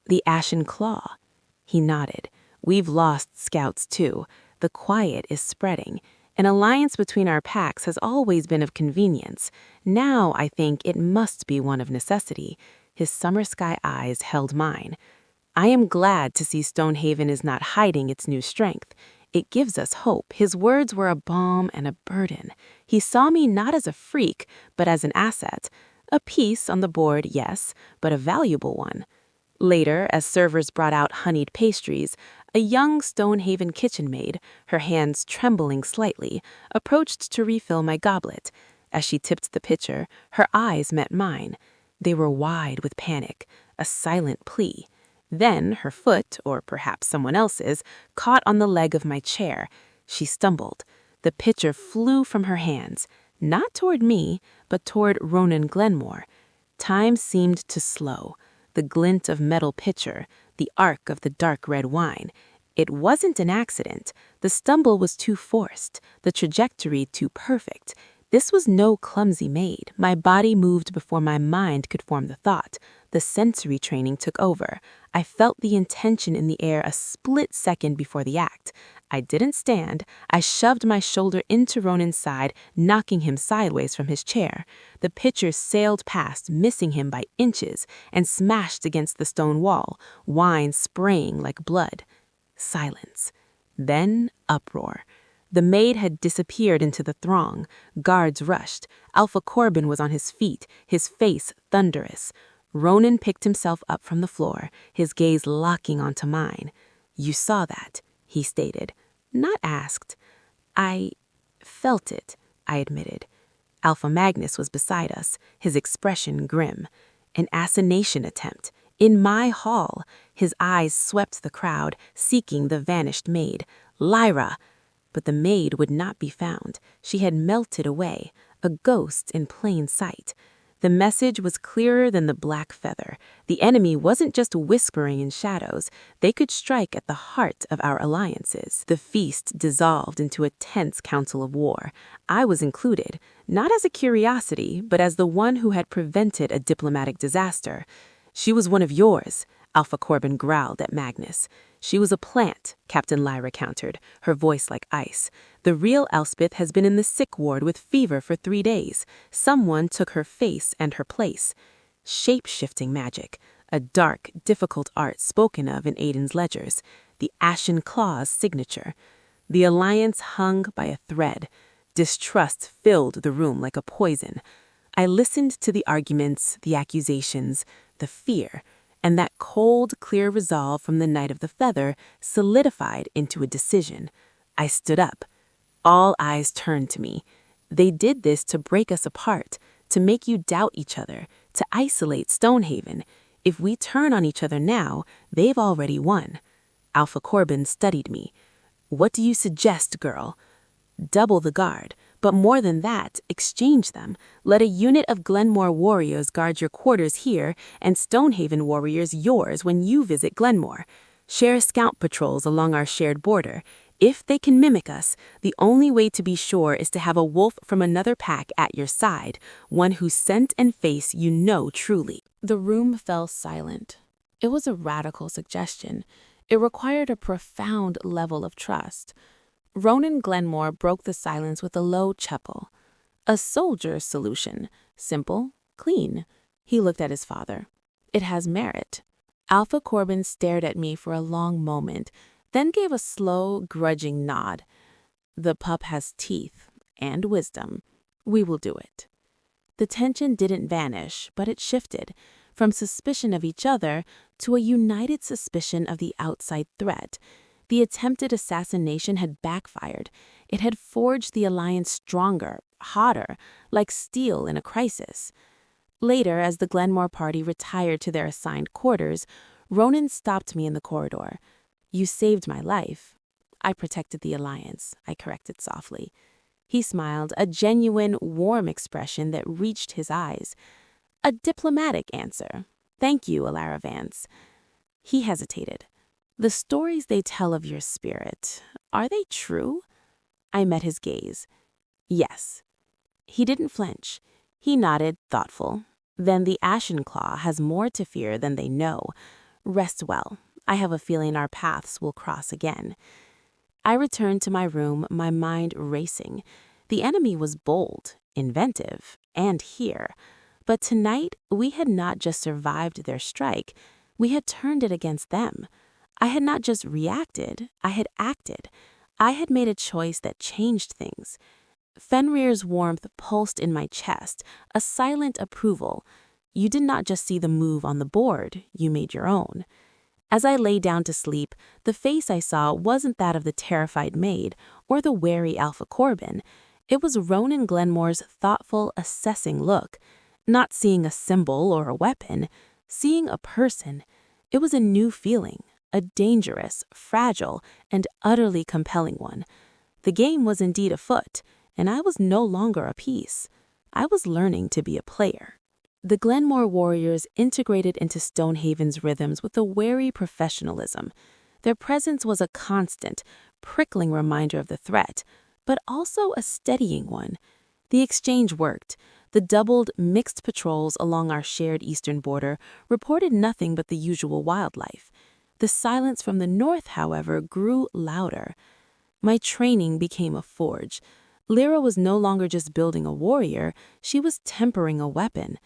"The Ashen Claw." He nodded. "We've lost scouts too. The quiet is spreading. An alliance between our packs has always been of convenience. Now, I think, it must be one of necessity." His summer sky eyes held mine. "I am glad to see Stonehaven is not hiding its new strength. It gives us hope." His words were a balm and a burden. He saw me not as a freak, but as an asset. A piece on the board, yes, but a valuable one. Later, as servers brought out honeyed pastries, A young Stonehaven kitchen maid, her hands trembling slightly, approached to refill my goblet. As she tipped the pitcher, her eyes met mine. They were wide with panic, a silent plea. Then her foot, or perhaps someone else's, caught on the leg of my chair. She stumbled. The pitcher flew from her hands, not toward me, but toward Ronan Glenmore. Time seemed to slow. The glint of metal pitcher, the arc of the dark red wine. It wasn't an accident. The stumble was too forced, the trajectory too perfect. This was no clumsy maid. My body moved before my mind could form the thought. The sensory training took over. I felt the intention in the air a split second before the act. I didn't stand. I shoved my shoulder into Ronan's side, knocking him sideways from his chair. The pitcher sailed past, missing him by inches, and smashed against the stone wall, wine spraying like blood. Silence. Then uproar. The maid had disappeared into the throng. Guards rushed. Alpha Corbin was on his feet, his face thunderous. Ronan picked himself up from the floor, his gaze locking onto mine. "You saw that," he stated. Not asked. "I felt it," I admitted. Alpha Magnus was beside us, his expression grim. An assassination attempt. In my hall. His eyes swept the crowd, seeking the vanished maid. Lyra! But the maid would not be found. She had melted away, a ghost in plain sight. The message was clearer than the black feather. The enemy wasn't just whispering in shadows. They could strike at the heart of our alliances. The feast dissolved into a tense council of war. I was included, not as a curiosity, but as the one who had prevented a diplomatic disaster. "She was one of yours," Alpha Corbin growled at Magnus. "She was a plant," Captain Lyra countered, her voice like ice. "The real Elspeth has been in the sick ward with fever for 3 days. Someone took her face and her place." Shape-shifting magic, a dark, difficult art spoken of in Aiden's ledgers, the Ashen Claw's signature. The alliance hung by a thread. Distrust filled the room like a poison. I listened to the arguments, the accusations, the fear, and that cold, clear resolve from the night of the feather solidified into a decision. I stood up. All eyes turned to me. They did this to break us apart, to make you doubt each other, to isolate Stonehaven. If we turn on each other now, they've already won. Alpha Corbin studied me. "What do you suggest, girl?" "Double the guard. But more than that, exchange them. Let a unit of Glenmore warriors guard your quarters here, and Stonehaven warriors yours when you visit Glenmore. Share scout patrols along our shared border. If they can mimic us, the only way to be sure is to have a wolf from another pack at your side, one whose scent and face you know truly." The room fell silent. It was a radical suggestion. It required a profound level of trust. Ronan Glenmore broke the silence with a low chuckle. "A soldier's solution. Simple, clean." He looked at his father. "It has merit." Alpha Corbin stared at me for a long moment, then gave a slow, grudging nod. "The pup has teeth and wisdom. We will do it." The tension didn't vanish, but it shifted, from suspicion of each other to a united suspicion of the outside threat. The attempted assassination had backfired. It had forged the alliance stronger, hotter, like steel in a crisis. Later, as the Glenmore party retired to their assigned quarters, Ronan stopped me in the corridor. "You saved my life." "I protected the alliance," I corrected softly. He smiled, a genuine, warm expression that reached his eyes. "A diplomatic answer. Thank you, Alara Vance." He hesitated. "The stories they tell of your spirit, are they true?" I met his gaze. "Yes." He didn't flinch. He nodded, thoughtful. "Then the Ashen Claw has more to fear than they know. Rest well. I have a feeling our paths will cross again." I returned to my room, my mind racing. The enemy was bold, inventive, and here. But tonight, we had not just survived their strike, we had turned it against them. I had not just reacted, I had acted. I had made a choice that changed things. Fenrir's warmth pulsed in my chest, a silent approval. "You did not just see the move on the board, you made your own." As I lay down to sleep, the face I saw wasn't that of the terrified maid or the wary Alpha Corbin. It was Ronan Glenmore's thoughtful, assessing look. Not seeing a symbol or a weapon, seeing a person. It was a new feeling, a dangerous, fragile, and utterly compelling one. The game was indeed afoot, and I was no longer a piece. I was learning to be a player. The Glenmore warriors integrated into Stonehaven's rhythms with a wary professionalism. Their presence was a constant, prickling reminder of the threat, but also a steadying one. The exchange worked. The doubled, mixed patrols along our shared eastern border reported nothing but the usual wildlife. The silence from the north, however, grew louder. My training became a forge. Lyra was no longer just building a warrior, she was tempering a weapon.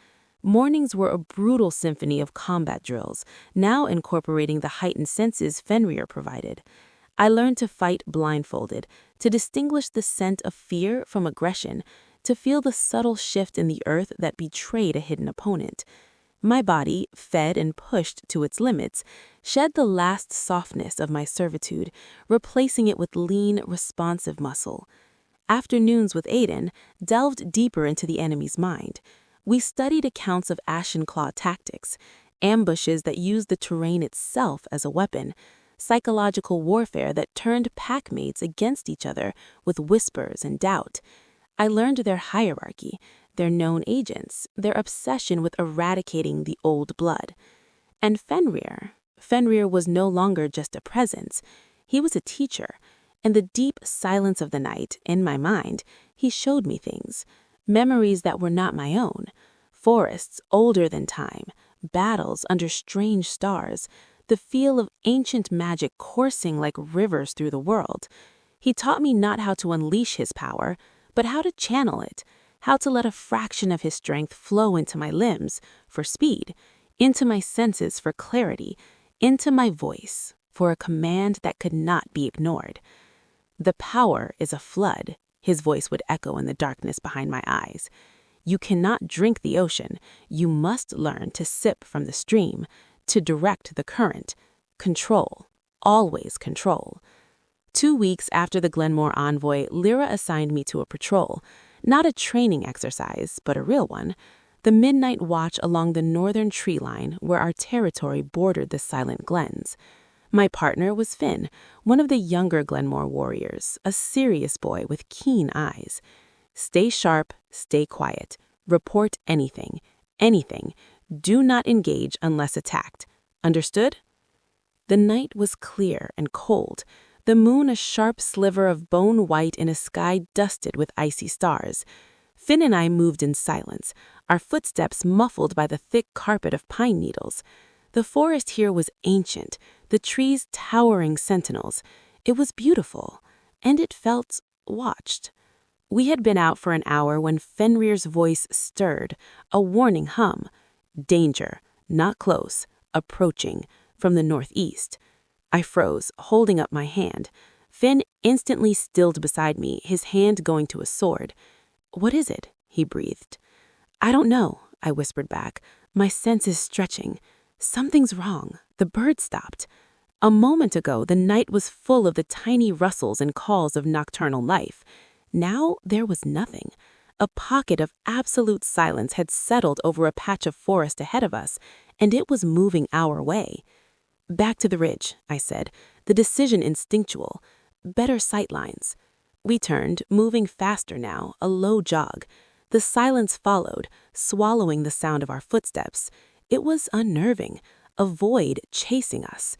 Mornings were a brutal symphony of combat drills, now incorporating the heightened senses Fenrir provided. I learned to fight blindfolded, to distinguish the scent of fear from aggression, to feel the subtle shift in the earth that betrayed a hidden opponent. My body, fed and pushed to its limits, shed the last softness of my servitude, replacing it with lean, responsive muscle. Afternoons with Aiden delved deeper into the enemy's mind. We studied accounts of Ashenclaw tactics, ambushes that used the terrain itself as a weapon, psychological warfare that turned packmates against each other with whispers and doubt. I learned their hierarchy, their known agents, their obsession with eradicating the old blood. And Fenrir was no longer just a presence. He was a teacher. In the deep silence of the night, in my mind, he showed me things. Memories that were not my own, forests older than time, battles under strange stars, the feel of ancient magic coursing like rivers through the world. He taught me not how to unleash his power, but how to channel it, how to let a fraction of his strength flow into my limbs for speed, into my senses for clarity, into my voice for a command that could not be ignored. The power is a flood, his voice would echo in the darkness behind my eyes. You cannot drink the ocean. You must learn to sip from the stream, to direct the current. Control. Always control. 2 weeks after the Glenmore envoy, Lyra assigned me to a patrol. Not a training exercise, but a real one. The midnight watch along the northern tree line where our territory bordered the silent glens. My partner was Finn, one of the younger Glenmore warriors, a serious boy with keen eyes. Stay sharp, stay quiet. Report anything. Anything. Do not engage unless attacked. Understood? The night was clear and cold, the moon a sharp sliver of bone white in a sky dusted with icy stars. Finn and I moved in silence, our footsteps muffled by the thick carpet of pine needles. The forest here was ancient, the trees towering sentinels. It was beautiful, and it felt watched. We had been out for an hour when Fenrir's voice stirred, a warning hum. Danger, not close, approaching, from the northeast. I froze, holding up my hand. Finn instantly stilled beside me, his hand going to a sword. "What is it?" he breathed. "I don't know," I whispered back, my senses stretching. "Something's wrong. The bird stopped." A moment ago, the night was full of the tiny rustles and calls of nocturnal life. Now there was nothing. A pocket of absolute silence had settled over a patch of forest ahead of us, and it was moving our way. "Back to the ridge," I said, the decision instinctual. Better sight lines. We turned, moving faster now, a low jog. The silence followed, swallowing the sound of our footsteps. It was unnerving, a void chasing us.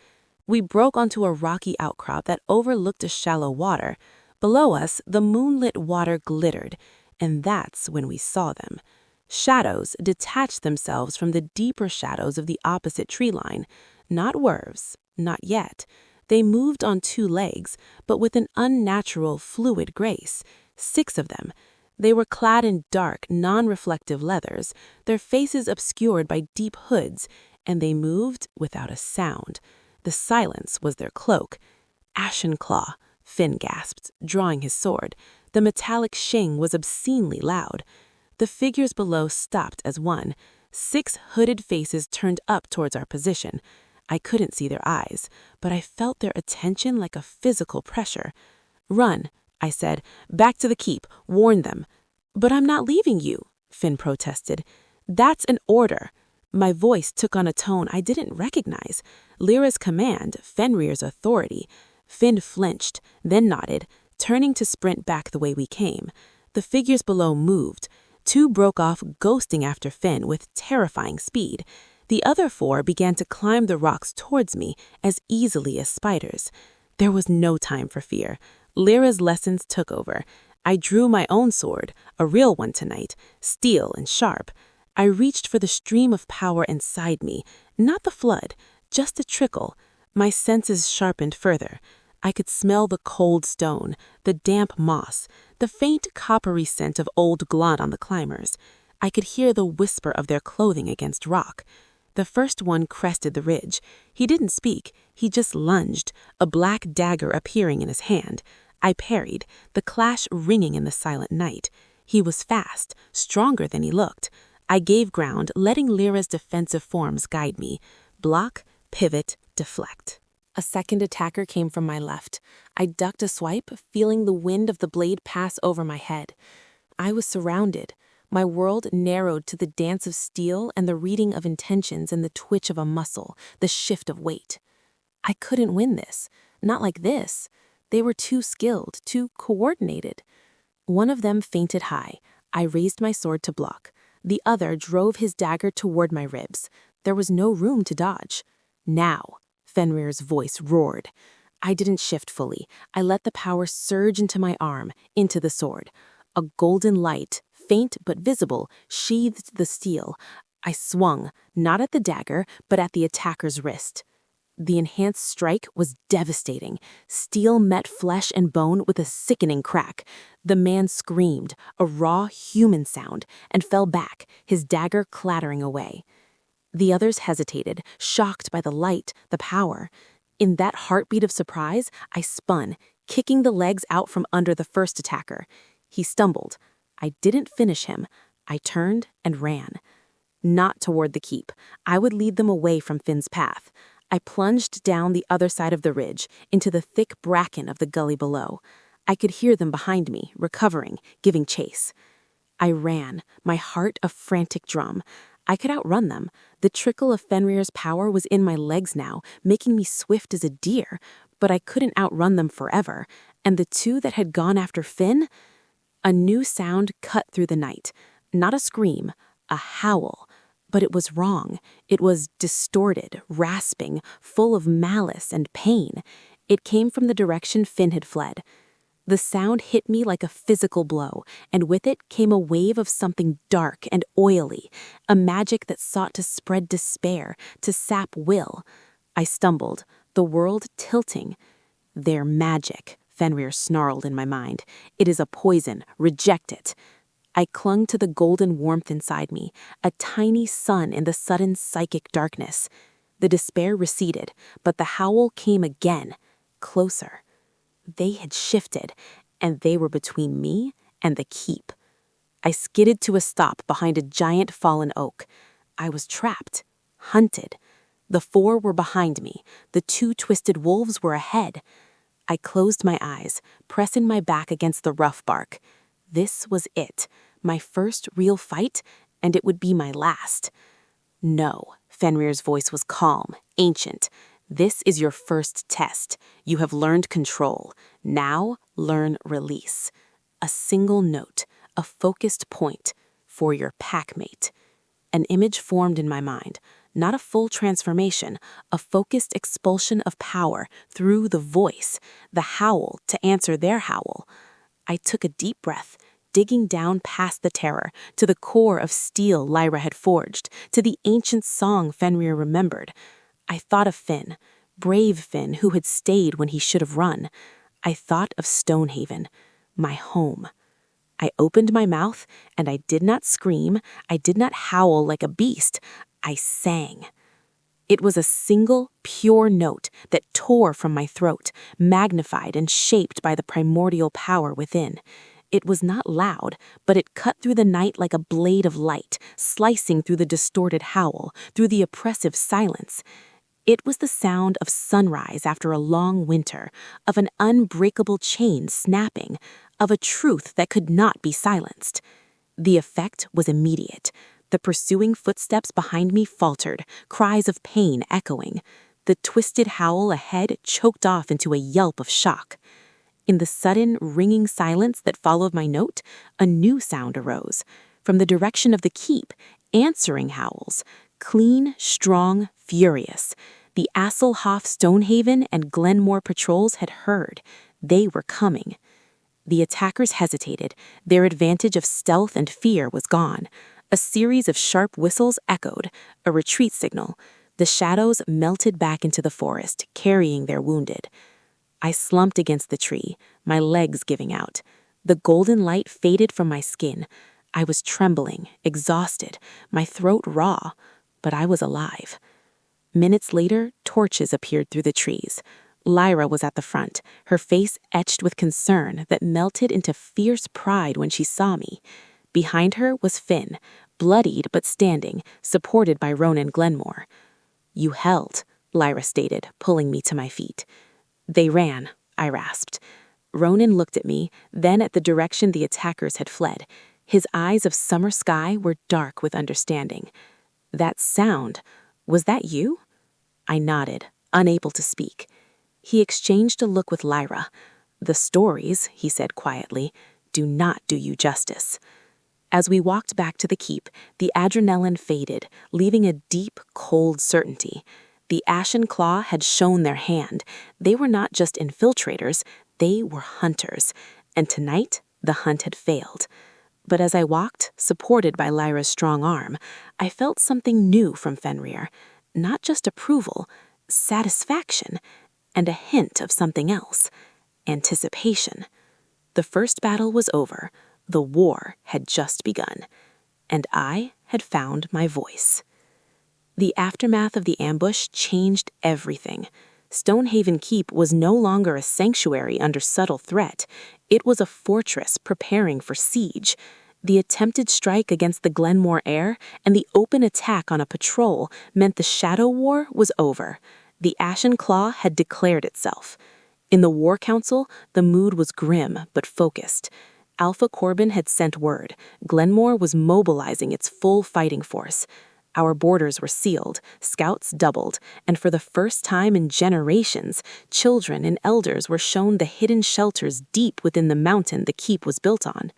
We broke onto a rocky outcrop that overlooked a shallow water. Below us, the moonlit water glittered, and that's when we saw them. Shadows detached themselves from the deeper shadows of the opposite tree line. Not werves, not yet. They moved on 2 legs, but with an unnatural, fluid grace. 6 of them. They were clad in dark, non-reflective leathers, their faces obscured by deep hoods, and they moved without a sound. The silence was their cloak. "Ashenclaw," Finn gasped, drawing his sword. The metallic shing was obscenely loud. The figures below stopped as one. 6 hooded faces turned up towards our position. I couldn't see their eyes, but I felt their attention like a physical pressure. "Run," I said. "Back to the keep. Warn them." "But I'm not leaving you," Finn protested. "That's an order." My voice took on a tone I didn't recognize. Lyra's command, Fenrir's authority. Finn flinched, then nodded, turning to sprint back the way we came. The figures below moved. 2 broke off, ghosting after Finn with terrifying speed. The other 4 began to climb the rocks towards me as easily as spiders. There was no time for fear. Lyra's lessons took over. I drew my own sword, a real one tonight, steel and sharp. I reached for the stream of power inside me, not the flood, just a trickle. My senses sharpened further. I could smell the cold stone, the damp moss, the faint coppery scent of old Glot on the climbers. I could hear the whisper of their clothing against rock. The first one crested the ridge. He didn't speak, he just lunged, a black dagger appearing in his hand. I parried, the clash ringing in the silent night. He was fast, stronger than he looked. I gave ground, letting Lyra's defensive forms guide me. Block, pivot, deflect. A second attacker came from my left. I ducked a swipe, feeling the wind of the blade pass over my head. I was surrounded. My world narrowed to the dance of steel and the reading of intentions and the twitch of a muscle, the shift of weight. I couldn't win this. Not like this. They were too skilled, too coordinated. One of them fainted high. I raised my sword to block. The other drove his dagger toward my ribs. There was no room to dodge. "Now," Fenrir's voice roared. I didn't shift fully. I let the power surge into my arm, into the sword. A golden light, faint but visible, sheathed the steel. I swung, not at the dagger, but at the attacker's wrist. The enhanced strike was devastating. Steel met flesh and bone with a sickening crack. The man screamed, a raw human sound, and fell back, his dagger clattering away. The others hesitated, shocked by the light, the power. In that heartbeat of surprise, I spun, kicking the legs out from under the first attacker. He stumbled. I didn't finish him. I turned and ran. Not toward the keep. I would lead them away from Finn's path. I plunged down the other side of the ridge, into the thick bracken of the gully below. I could hear them behind me, recovering, giving chase. I ran, my heart a frantic drum. I could outrun them. The trickle of Fenrir's power was in my legs now, making me swift as a deer, but I couldn't outrun them forever. And the 2 that had gone after Finn? A new sound cut through the night. Not a scream, a howl. But it was wrong. It was distorted, rasping, full of malice and pain. It came from the direction Finn had fled. The sound hit me like a physical blow, and with it came a wave of something dark and oily, a magic that sought to spread despair, to sap will. I stumbled, the world tilting. "Their magic," Fenrir snarled in my mind. "It is a poison. Reject it." I clung to the golden warmth inside me, a tiny sun in the sudden psychic darkness. The despair receded, but the howl came again, closer. They had shifted, and they were between me and the keep. I skidded to a stop behind a giant fallen oak. I was trapped, hunted. The 4 were behind me. The 2 twisted wolves were ahead. I closed my eyes, pressing my back against the rough bark. This was it, my first real fight, and it would be my last. "No," Fenrir's voice was calm, ancient. "This is your first test. You have learned control. Now learn release. A single note, a focused point, for your packmate." An image formed in my mind, not a full transformation, a focused expulsion of power through the voice, the howl to answer their howl. I took a deep breath, digging down past the terror, to the core of steel Lyra had forged, to the ancient song Fenrir remembered. I thought of Finn, brave Finn who had stayed when he should have run. I thought of Stonehaven, my home. I opened my mouth, and I did not scream, I did not howl like a beast. I sang. It was a single, pure note that tore from my throat, magnified and shaped by the primordial power within. It was not loud, but it cut through the night like a blade of light, slicing through the distorted howl, through the oppressive silence. It was the sound of sunrise after a long winter, of an unbreakable chain snapping, of a truth that could not be silenced. The effect was immediate. The pursuing footsteps behind me faltered, cries of pain echoing. The twisted howl ahead choked off into a yelp of shock. In the sudden, ringing silence that followed my note, a new sound arose. From the direction of the keep, answering howls. Clean, strong, furious. The Asselhoff Stonehaven and Glenmore patrols had heard. They were coming. The attackers hesitated. Their advantage of stealth and fear was gone. A series of sharp whistles echoed, a retreat signal. The shadows melted back into the forest, carrying their wounded. I slumped against the tree, my legs giving out. The golden light faded from my skin. I was trembling, exhausted, my throat raw, but I was alive. Minutes later, torches appeared through the trees. Lyra was at the front, her face etched with concern that melted into fierce pride when she saw me. Behind her was Finn, bloodied but standing, supported by Ronan Glenmore. "You held," Lyra stated, pulling me to my feet. "They ran," I rasped. Ronan looked at me, then at the direction the attackers had fled. His eyes of summer sky were dark with understanding. "That sound, was that you?" I nodded, unable to speak. He exchanged a look with Lyra. "The stories," he said quietly, "do not do you justice." As we walked back to the keep, the adrenaline faded, leaving a deep, cold certainty. The Ashen Claw had shown their hand. They were not just infiltrators, they were hunters. And tonight, the hunt had failed. But as I walked, supported by Lyra's strong arm, I felt something new from Fenrir. Not just approval, satisfaction, and a hint of something else. Anticipation. The first battle was over. The war had just begun. And I had found my voice. The aftermath of the ambush changed everything. Stonehaven Keep was no longer a sanctuary under subtle threat. It was a fortress preparing for siege. The attempted strike against the Glenmore heir and the open attack on a patrol meant the Shadow War was over. The Ashen Claw had declared itself. In the War Council, the mood was grim but focused. Alpha Corbin had sent word. Glenmore was mobilizing its full fighting force. Our borders were sealed, scouts doubled, and for the first time in generations, children and elders were shown the hidden shelters deep within the mountain the keep was built on.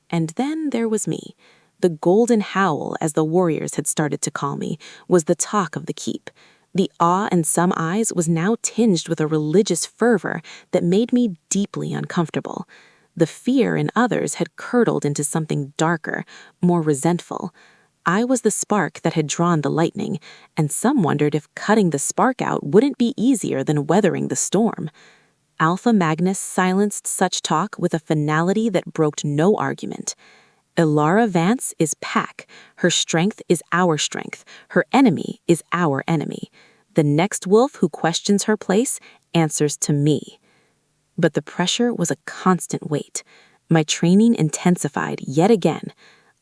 And then there was me. The Golden Howl, as the warriors had started to call me, was the talk of the keep. The awe in some eyes was now tinged with a religious fervor that made me deeply uncomfortable. The fear in others had curdled into something darker, more resentful. I was the spark that had drawn the lightning, and some wondered if cutting the spark out wouldn't be easier than weathering the storm. Alpha Magnus silenced such talk with a finality that broke no argument. Ilara Vance is Pack. Her strength is our strength. Her enemy is our enemy. The next wolf who questions her place answers to me. But the pressure was a constant weight. My training intensified yet again.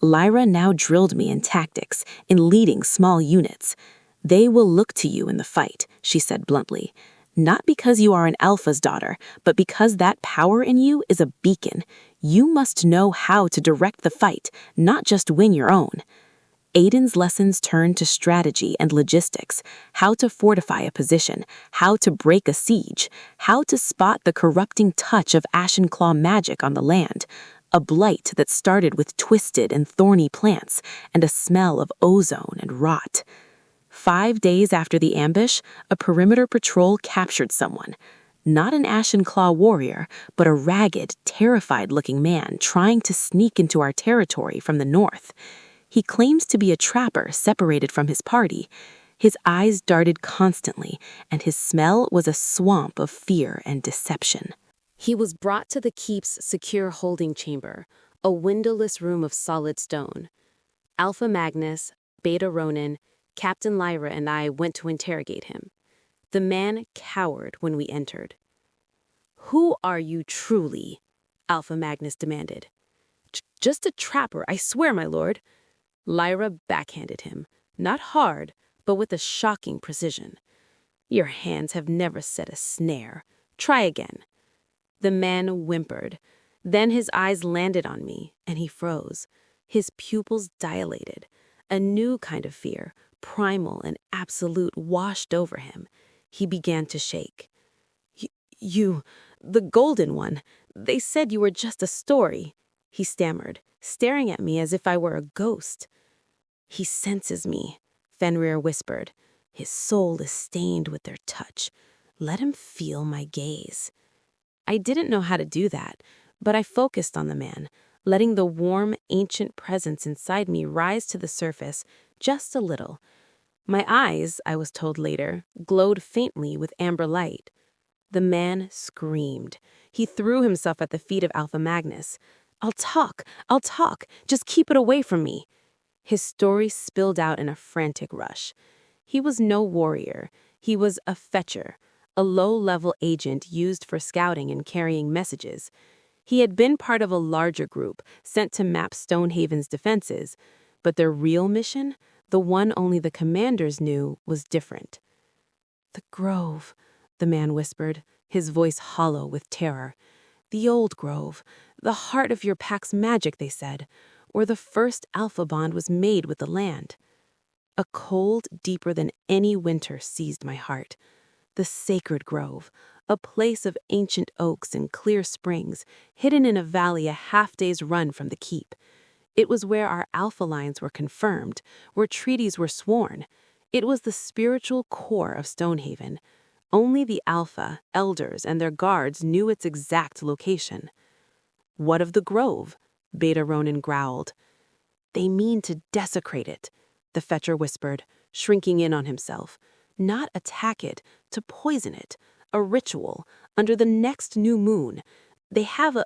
Lyra now drilled me in tactics, in leading small units. "They will look to you in the fight," she said bluntly. "Not because you are an alpha's daughter, but because that power in you is a beacon. You must know how to direct the fight, not just win your own." Aiden's lessons turned to strategy and logistics, how to fortify a position, how to break a siege, how to spot the corrupting touch of Ashen Claw magic on the land, a blight that started with twisted and thorny plants and a smell of ozone and rot. 5 days after the ambush, a perimeter patrol captured someone. Not an Ashen Claw warrior, but a ragged, terrified-looking man trying to sneak into our territory from the north. He claims to be a trapper separated from his party. His eyes darted constantly, and his smell was a swamp of fear and deception. He was brought to the keep's secure holding chamber, a windowless room of solid stone. Alpha Magnus, Beta Ronan, Captain Lyra and I went to interrogate him. The man cowered when we entered. "Who are you truly?" Alpha Magnus demanded. "Just a trapper, I swear, my lord." Lyra backhanded him, not hard, but with a shocking precision. Your hands have never set a snare. Try again." The man whimpered. Then his eyes landed on me, and he froze. His pupils dilated. A new kind of fear, primal and absolute, washed over him. He began to shake. You, the golden one, they said you were just a story," he stammered, staring at me as if I were a ghost. "He senses me," Fenrir whispered. "His soul is stained with their touch. Let him feel my gaze." I didn't know how to do that, but I focused on the man, letting the warm, ancient presence inside me rise to the surface just a little. My eyes, I was told later, glowed faintly with amber light. The man screamed. He threw himself at the feet of Alpha Magnus. I'll talk, just keep it away from me." His story spilled out in a frantic rush. He was no warrior. He was a fetcher, a low-level agent used for scouting and carrying messages. He had been part of a larger group sent to map Stonehaven's defenses, but their real mission, the one only the commanders knew, was different. "The grove," the man whispered, his voice hollow with terror. "The old grove, the heart of your pack's magic, they said, where the first Alpha bond was made with the land." A cold deeper than any winter seized my heart. The sacred grove, a place of ancient oaks and clear springs, hidden in a valley a half-day's run from the keep. It was where our Alpha lines were confirmed, where treaties were sworn. It was the spiritual core of Stonehaven. Only the Alpha, elders, and their guards knew its exact location. "What of the grove?" Beta Ronin growled. "They mean to desecrate it," the Fetcher whispered, shrinking in on himself. "Not attack it, to poison it. A ritual, under the next new moon. They have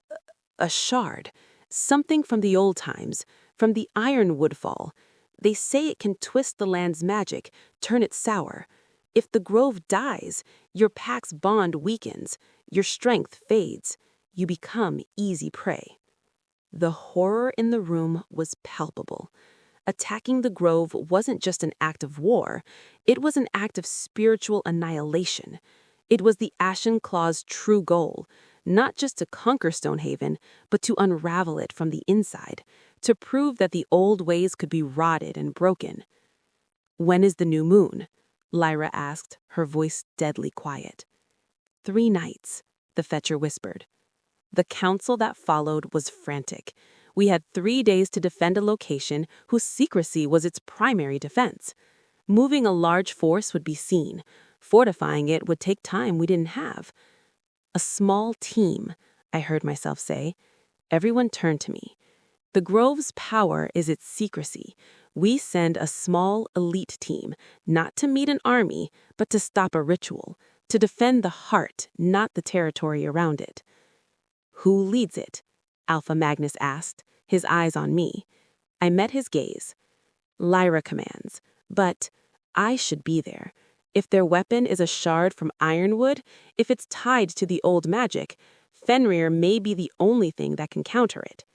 a shard, something from the old times, from the Ironwood Fall. They say it can twist the land's magic, turn it sour. If the grove dies, your pack's bond weakens, your strength fades, you become easy prey." The horror in the room was palpable. Attacking the grove wasn't just an act of war, it was an act of spiritual annihilation. It was the Ashen Claw's true goal, not just to conquer Stonehaven, but to unravel it from the inside, to prove that the old ways could be rotted and broken. "When is the new moon?" Lyra asked, her voice deadly quiet. 3 nights, the Fetcher whispered. The council that followed was frantic. We had 3 days to defend a location whose secrecy was its primary defense. Moving a large force would be seen. Fortifying it would take time we didn't have. "A small team," I heard myself say. Everyone turned to me. "The Grove's power is its secrecy. We send a small, elite team, not to meet an army, but to stop a ritual, to defend the heart, not the territory around it." "Who leads it?" Alpha Magnus asked, his eyes on me. I met his gaze. "Lyra commands, but I should be there. If their weapon is a shard from Ironwood, if it's tied to the old magic, Fenrir may be the only thing that can counter it."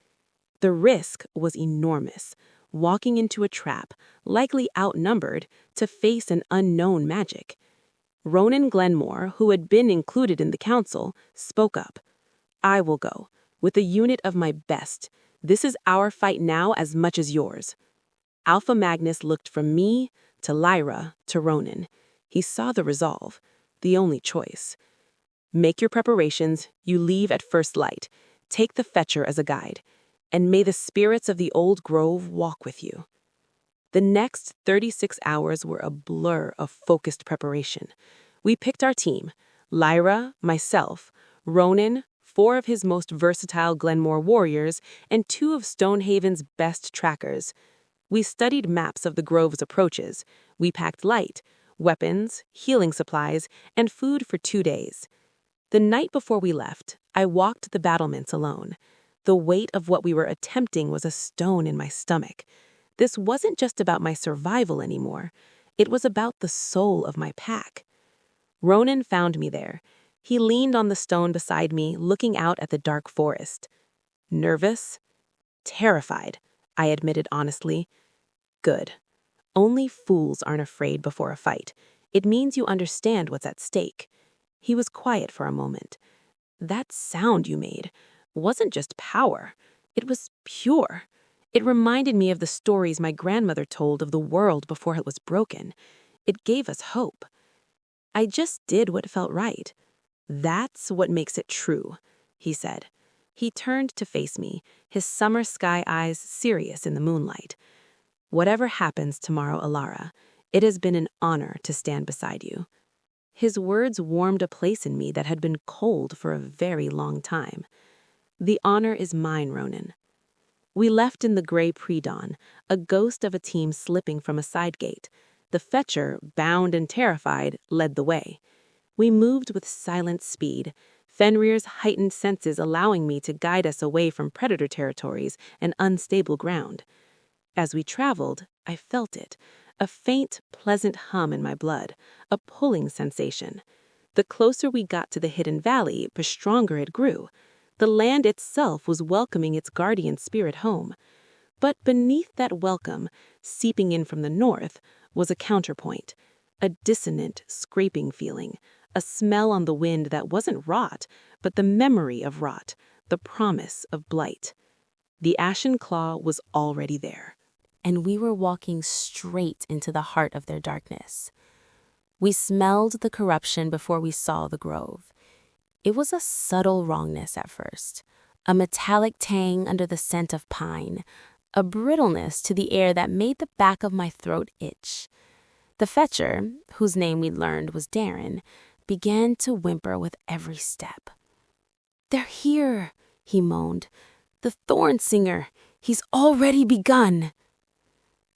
The risk was enormous, walking into a trap, likely outnumbered, to face an unknown magic. Ronan Glenmore, who had been included in the council, spoke up. "I will go, with a unit of my best. This is our fight now as much as yours." Alpha Magnus looked from me to Lyra to Ronan. He saw the resolve, the only choice. "Make your preparations, you leave at first light. Take the Fetcher as a guide. And may the spirits of the old grove walk with you." The next 36 hours were a blur of focused preparation. We picked our team: Lyra, myself, Ronan, 4 of his most versatile Glenmore warriors, and 2 of Stonehaven's best trackers. We studied maps of the grove's approaches. We packed light, weapons, healing supplies, and food for 2 days. The night before we left, I walked the battlements alone. The weight of what we were attempting was a stone in my stomach. This wasn't just about my survival anymore. It was about the soul of my pack. Ronan found me there. He leaned on the stone beside me, looking out at the dark forest. "Nervous?" "Terrified," I admitted honestly. "Good. Only fools aren't afraid before a fight. It means you understand what's at stake." He was quiet for a moment. "That sound you made wasn't just power. It was pure. It reminded me of the stories my grandmother told of the world before it was broken. It gave us hope. I just did what felt right. That's what makes it true," he said. He turned to face me, his summer sky eyes serious in the moonlight. "Whatever happens tomorrow, Alara, it has been an honor to stand beside you." His words warmed a place in me that had been cold for a very long time. "The honor is mine, Ronan." We left in the gray pre-dawn, a ghost of a team slipping from a side gate. The fetcher, bound and terrified, led the way. We moved with silent speed, Fenrir's heightened senses allowing me to guide us away from predator territories and unstable ground. As we traveled, I felt it, a faint, pleasant hum in my blood, a pulling sensation. The closer we got to the hidden valley, the stronger it grew. The land itself was welcoming its guardian spirit home. But beneath that welcome, seeping in from the north, was a counterpoint, a dissonant, scraping feeling, a smell on the wind that wasn't rot, but the memory of rot, the promise of blight. The Ashen Claw was already there, and we were walking straight into the heart of their darkness. We smelled the corruption before we saw the grove. It was a subtle wrongness at first, a metallic tang under the scent of pine, a brittleness to the air that made the back of my throat itch. The fetcher, whose name we'd learned was Darren, began to whimper with every step. "They're here," he moaned. "The Thorn Singer. He's already begun."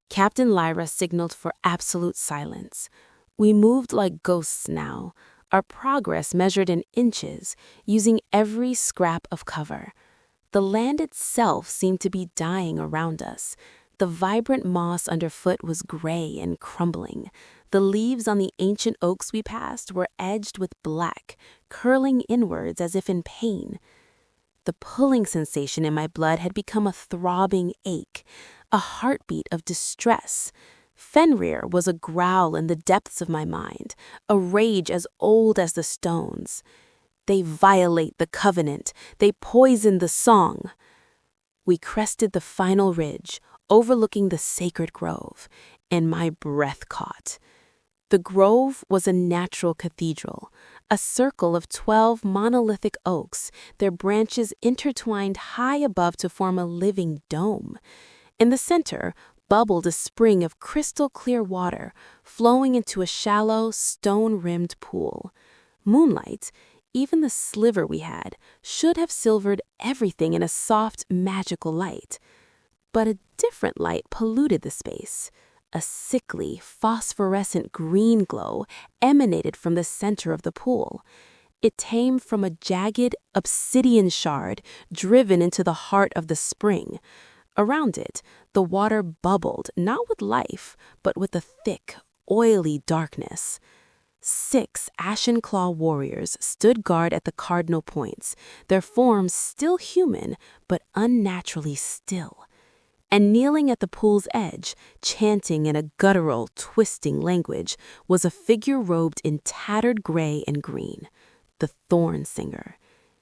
Captain Lyra signaled for absolute silence. We moved like ghosts now, our progress measured in inches, using every scrap of cover. The land itself seemed to be dying around us. The vibrant moss underfoot was gray and crumbling. The leaves on the ancient oaks we passed were edged with black, curling inwards as if in pain. The pulling sensation in my blood had become a throbbing ache, a heartbeat of distress. Fenrir was a growl in the depths of my mind, a rage as old as the stones. "They violate the covenant. They poison the song." We crested the final ridge, overlooking the sacred grove, and my breath caught. The grove was a natural cathedral, a circle of 12 monolithic oaks, their branches intertwined high above to form a living dome. In the center bubbled a spring of crystal-clear water, flowing into a shallow, stone-rimmed pool. Moonlight, even the sliver we had, should have silvered everything in a soft, magical light. But a different light polluted the space. A sickly, phosphorescent green glow emanated from the center of the pool. It came from a jagged, obsidian shard driven into the heart of the spring. Around it, the water bubbled, not with life, but with a thick, oily darkness. 6 Ashen Claw warriors stood guard at the cardinal points, their forms still human, but unnaturally still. And kneeling at the pool's edge, chanting in a guttural, twisting language, was a figure robed in tattered gray and green, the Thorn Singer.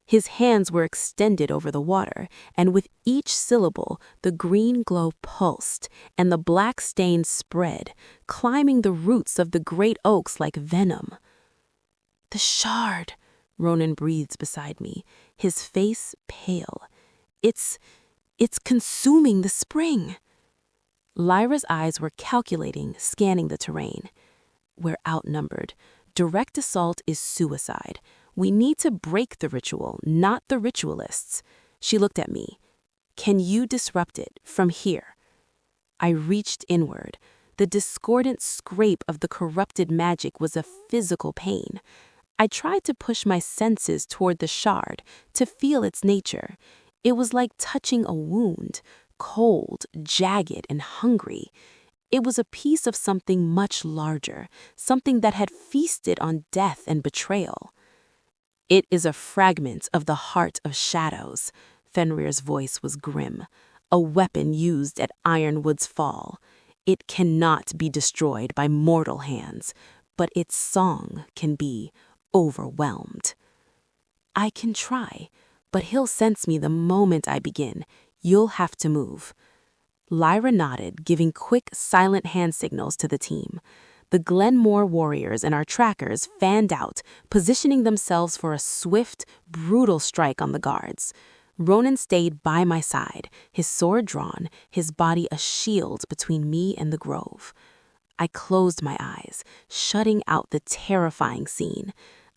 His hands were extended over the water, and with each syllable, the green glow pulsed, and the black stain spread, climbing the roots of the great oaks like venom. "The shard," Ronan breathed beside me, his face pale. It's consuming the spring." Lyra's eyes were calculating, scanning the terrain. "We're outnumbered. Direct assault is suicide. We need to break the ritual, not the ritualists." She looked at me. "Can you disrupt it from here?" I reached inward. The discordant scrape of the corrupted magic was a physical pain. I tried to push my senses toward the shard, to feel its nature. It was like touching a wound, cold, jagged, and hungry. It was a piece of something much larger, something that had feasted on death and betrayal. "It is a fragment of the heart of shadows," Fenrir's voice was grim. "A weapon used at Ironwood's fall. It cannot be destroyed by mortal hands, but its song can be overwhelmed. I can try, but he'll sense me the moment I begin. You'll have to move. Lyra nodded, giving quick, silent hand signals to the team. The Glenmore warriors and our trackers fanned out, positioning themselves for a swift, brutal strike on the guards. Ronan stayed by my side, his sword drawn, his body a shield between me and the grove. I closed my eyes, shutting out the terrifying scene.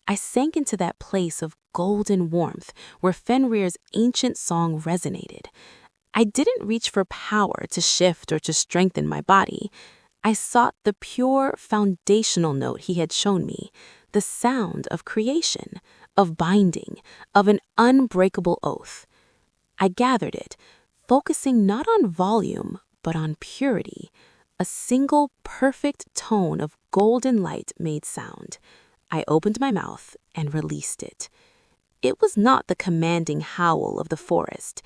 I sank into that place of golden warmth where Fenrir's ancient song resonated. I didn't reach for power to shift or to strengthen my body. I sought the pure foundational note he had shown me, the sound of creation, of binding, of an unbreakable oath. I gathered it, focusing not on volume, but on purity. A single perfect tone of golden light made sound. I opened my mouth and released it. It was not the commanding howl of the forest.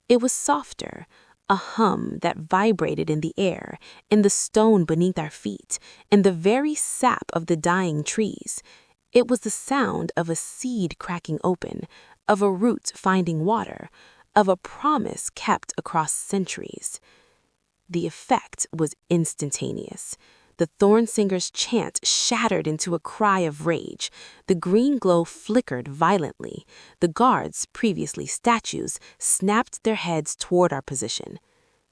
It was softer, a hum that vibrated in the air, in the stone beneath our feet, in the very sap of the dying trees. It was the sound of a seed cracking open, of a root finding water, of a promise kept across centuries. The effect was instantaneous. The Thornsinger's chant shattered into a cry of rage. The green glow flickered violently. The guards, previously statues, snapped their heads toward our position.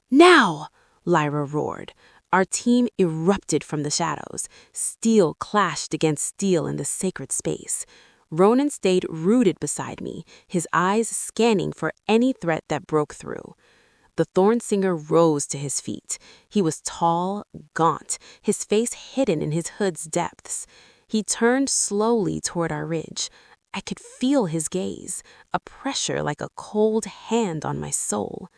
"Now!" Lyra roared. Our team erupted from the shadows. Steel clashed against steel in the sacred space. Ronan stayed rooted beside me, his eyes scanning for any threat that broke through. The Thornsinger rose to his feet. He was tall, gaunt, his face hidden in his hood's depths. He turned slowly toward our ridge. I could feel his gaze, a pressure like a cold hand on my soul.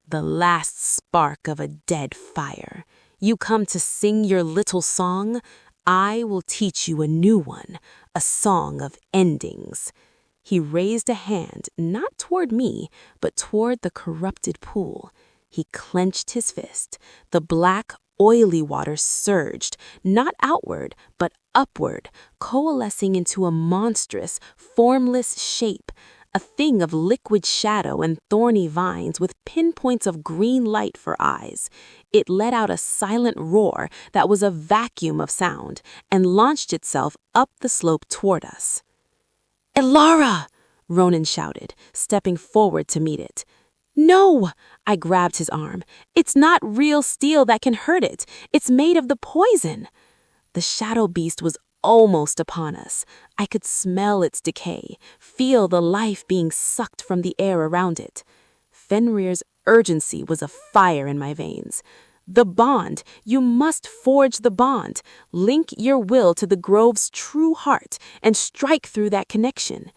The last spark of a dead fire. You come to sing your little song? I will teach you a new one, a song of endings. He raised a hand, not toward me, but toward the corrupted pool. He clenched his fist. The black, oily water surged, not outward, but upward, coalescing into a monstrous, formless shape, a thing of liquid shadow and thorny vines with pinpoints of green light for eyes. It let out a silent roar that was a vacuum of sound and launched itself up the slope toward us. "Elara!" Ronan shouted, stepping forward to meet it. "No!" I grabbed his arm. "It's not real steel that can hurt it. It's made of the poison." The shadow beast was almost upon us. I could smell its decay, feel the life being sucked from the air around it. Fenrir's urgency was a fire in my veins. The bond, you must forge the bond. Link your will to the grove's true heart and strike through that connection.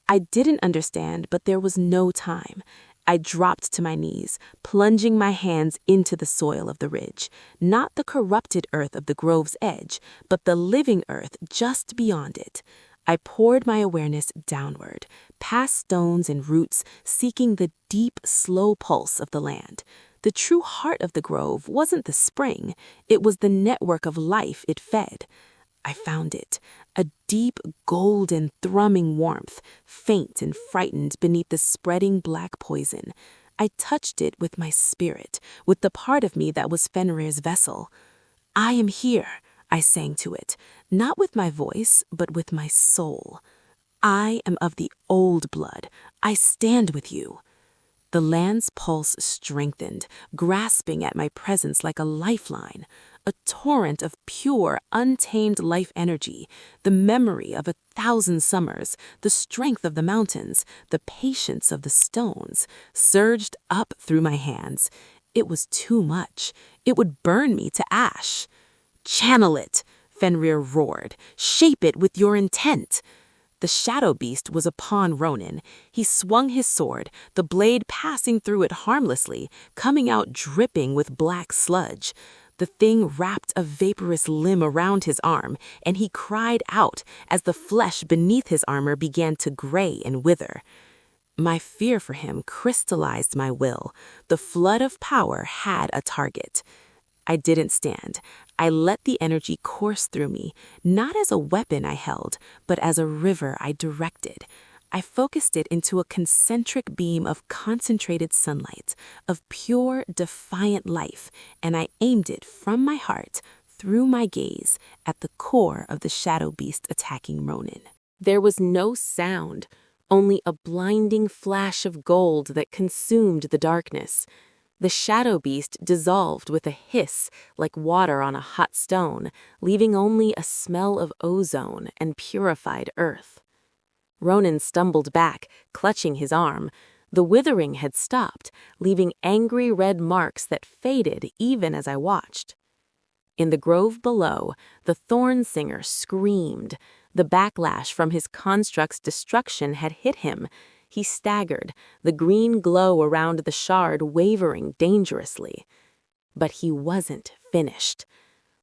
I didn't understand, but there was no time. I dropped to my knees, plunging my hands into the soil of the ridge, not the corrupted earth of the grove's edge, but the living earth just beyond it. I poured my awareness downward, past stones and roots, seeking the deep, slow pulse of the land. The true heart of the grove wasn't the spring, it was the network of life it fed. I found it, a deep, golden, thrumming warmth, faint and frightened beneath the spreading black poison. I touched it with my spirit, with the part of me that was Fenrir's vessel. "I am here," I sang to it, not with my voice, but with my soul. "I am of the old blood. I stand with you." The land's pulse strengthened, grasping at my presence like a lifeline, a torrent of pure, untamed life energy, the memory of 1,000 summers, the strength of the mountains, the patience of the stones, surged up through my hands. It was too much. It would burn me to ash. "Channel it," Fenrir roared. "Shape it with your intent." The shadow beast was upon Ronan. He swung his sword, the blade passing through it harmlessly, coming out dripping with black sludge. The thing wrapped a vaporous limb around his arm, and he cried out as the flesh beneath his armor began to gray and wither. My fear for him crystallized my will. The flood of power had a target. I didn't stand. I let the energy course through me, not as a weapon I held, but as a river I directed. I focused it into a concentric beam of concentrated sunlight, of pure, defiant life, and I aimed it from my heart, through my gaze, at the core of the shadow beast attacking Ronan. There was no sound, only a blinding flash of gold that consumed the darkness. The shadow beast dissolved with a hiss like water on a hot stone, leaving only a smell of ozone and purified earth. Ronan stumbled back, clutching his arm. The withering had stopped, leaving angry red marks that faded even as I watched. In the grove below, the thorn singer screamed. The backlash from his construct's destruction had hit him. He staggered, the green glow around the shard wavering dangerously. But he wasn't finished.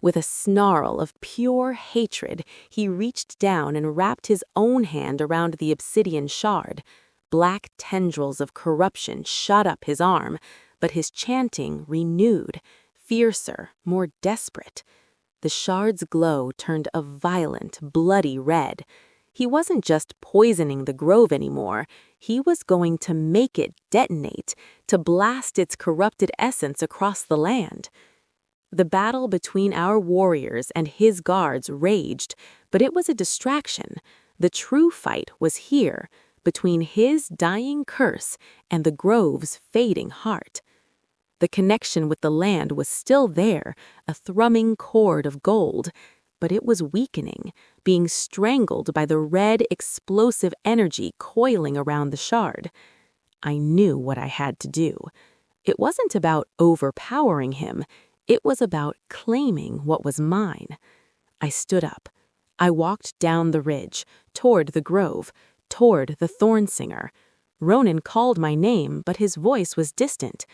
With a snarl of pure hatred, he reached down and wrapped his own hand around the obsidian shard. Black tendrils of corruption shot up his arm, but his chanting renewed, fiercer, more desperate. The shard's glow turned a violent, bloody red. He wasn't just poisoning the grove anymore. He was going to make it detonate, to blast its corrupted essence across the land. The battle between our warriors and his guards raged, but it was a distraction. The true fight was here, between his dying curse and the grove's fading heart. The connection with the land was still there, a thrumming cord of gold, but it was weakening, being strangled by the red, explosive energy coiling around the shard. I knew what I had to do. It wasn't about overpowering him. It was about claiming what was mine. I stood up. I walked down the ridge, toward the grove, toward the thorn singer. Ronan called my name, but his voice was distant.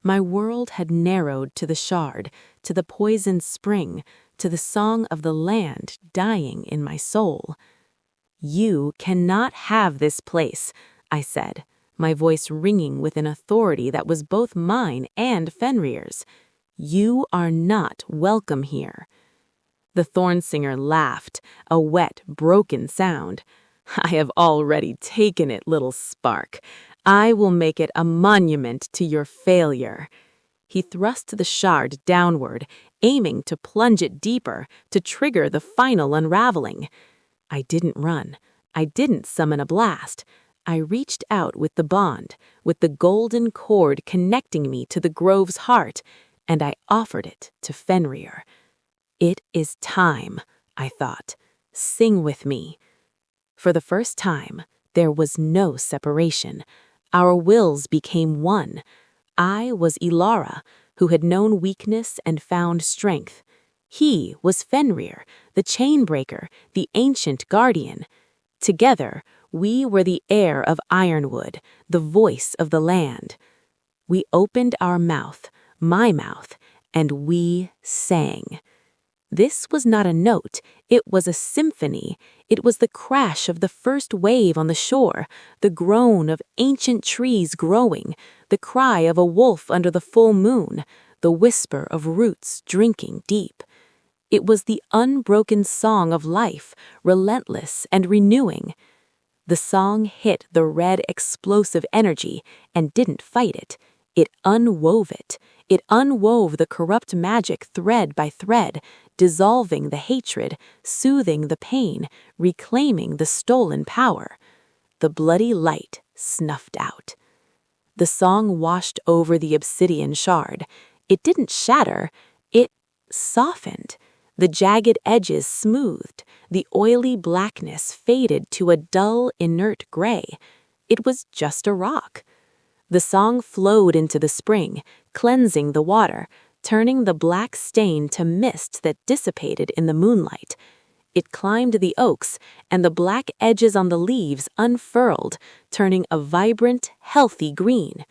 My world had narrowed to the shard, to the poisoned spring, to the song of the land dying in my soul. "You cannot have this place," I said, my voice ringing with an authority that was both mine and Fenrir's. "You are not welcome here." The thorn singer laughed, a wet, broken sound. "I have already taken it, little spark. I will make it a monument to your failure." He thrust the shard downward, aiming to plunge it deeper, to trigger the final unraveling. I didn't run. I didn't summon a blast. I reached out with the bond, with the golden cord connecting me to the grove's heart, and I offered it to Fenrir. "It is time," I thought. "Sing with me." For the first time, there was no separation. Our wills became one. I was Ilara, who had known weakness and found strength. He was Fenrir, the chainbreaker, the ancient guardian. Together, we were the heir of Ironwood, the voice of the land. We opened our mouth, my mouth, and we sang. This was not a note, it was a symphony. It was the crash of the first wave on the shore, the groan of ancient trees growing, the cry of a wolf under the full moon, the whisper of roots drinking deep. It was the unbroken song of life, relentless and renewing. The song hit the red explosive energy and didn't fight it. It unwove it. It unwove the corrupt magic thread by thread, dissolving the hatred, soothing the pain, reclaiming the stolen power. The bloody light snuffed out. The song washed over the obsidian shard. It didn't shatter, it softened. The jagged edges smoothed, the oily blackness faded to a dull, inert gray. It was just a rock. The song flowed into the spring, cleansing the water, turning the black stain to mist that dissipated in the moonlight. It climbed the oaks, and the black edges on the leaves unfurled, turning a vibrant, healthy green.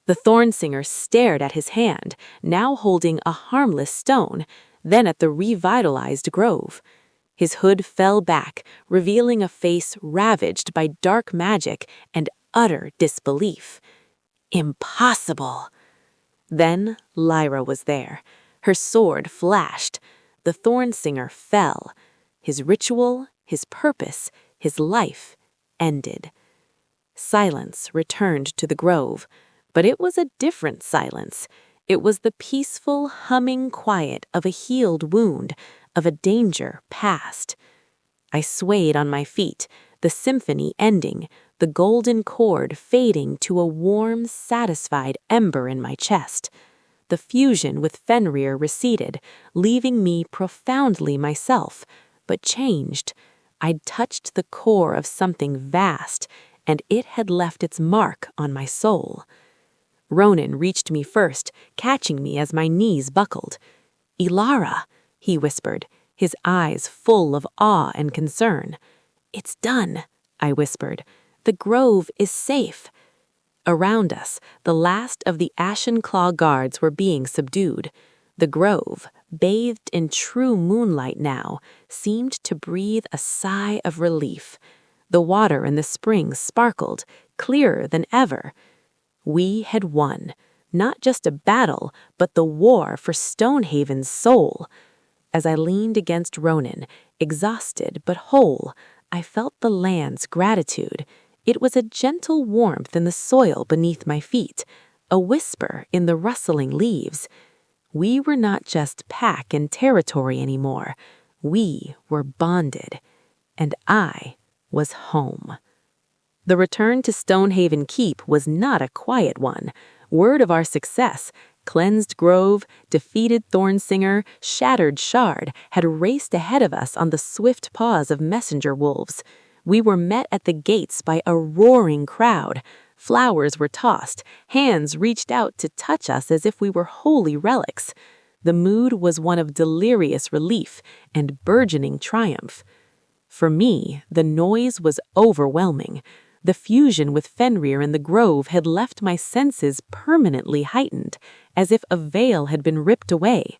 The thorn singer stared at his hand, now holding a harmless stone, then at the revitalized grove. His hood fell back, revealing a face ravaged by dark magic and utter disbelief. Impossible! Then Lyra was there. Her sword flashed. The Thornsinger fell. His ritual, his purpose, his life ended. Silence returned to the grove, but it was a different silence. It was the peaceful, humming quiet of a healed wound, of a danger past. I swayed on my feet, the symphony ending, the golden chord fading to a warm, satisfied ember in my chest. The fusion with Fenrir receded, leaving me profoundly myself, but changed. I'd touched the core of something vast, and it had left its mark on my soul. Ronan reached me first, catching me as my knees buckled. "Ilara," he whispered, his eyes full of awe and concern. "It's done," I whispered. "The grove is safe." Around us, the last of the Ashen Claw guards were being subdued. The grove, bathed in true moonlight now, seemed to breathe a sigh of relief. The water in the spring sparkled, clearer than ever. We had won, not just a battle, but the war for Stonehaven's soul. As I leaned against Ronan, exhausted but whole, I felt the land's gratitude. It was a gentle warmth in the soil beneath my feet, a whisper in the rustling leaves. We were not just pack and territory anymore. We were bonded, and I was home. The return to Stonehaven Keep was not a quiet one. Word of our success, cleansed grove, defeated Thornsinger, shattered shard, had raced ahead of us on the swift paws of messenger wolves. We were met at the gates by a roaring crowd. Flowers were tossed, hands reached out to touch us as if we were holy relics. The mood was one of delirious relief and burgeoning triumph. For me, the noise was overwhelming. The fusion with Fenrir in the grove had left my senses permanently heightened, as if a veil had been ripped away.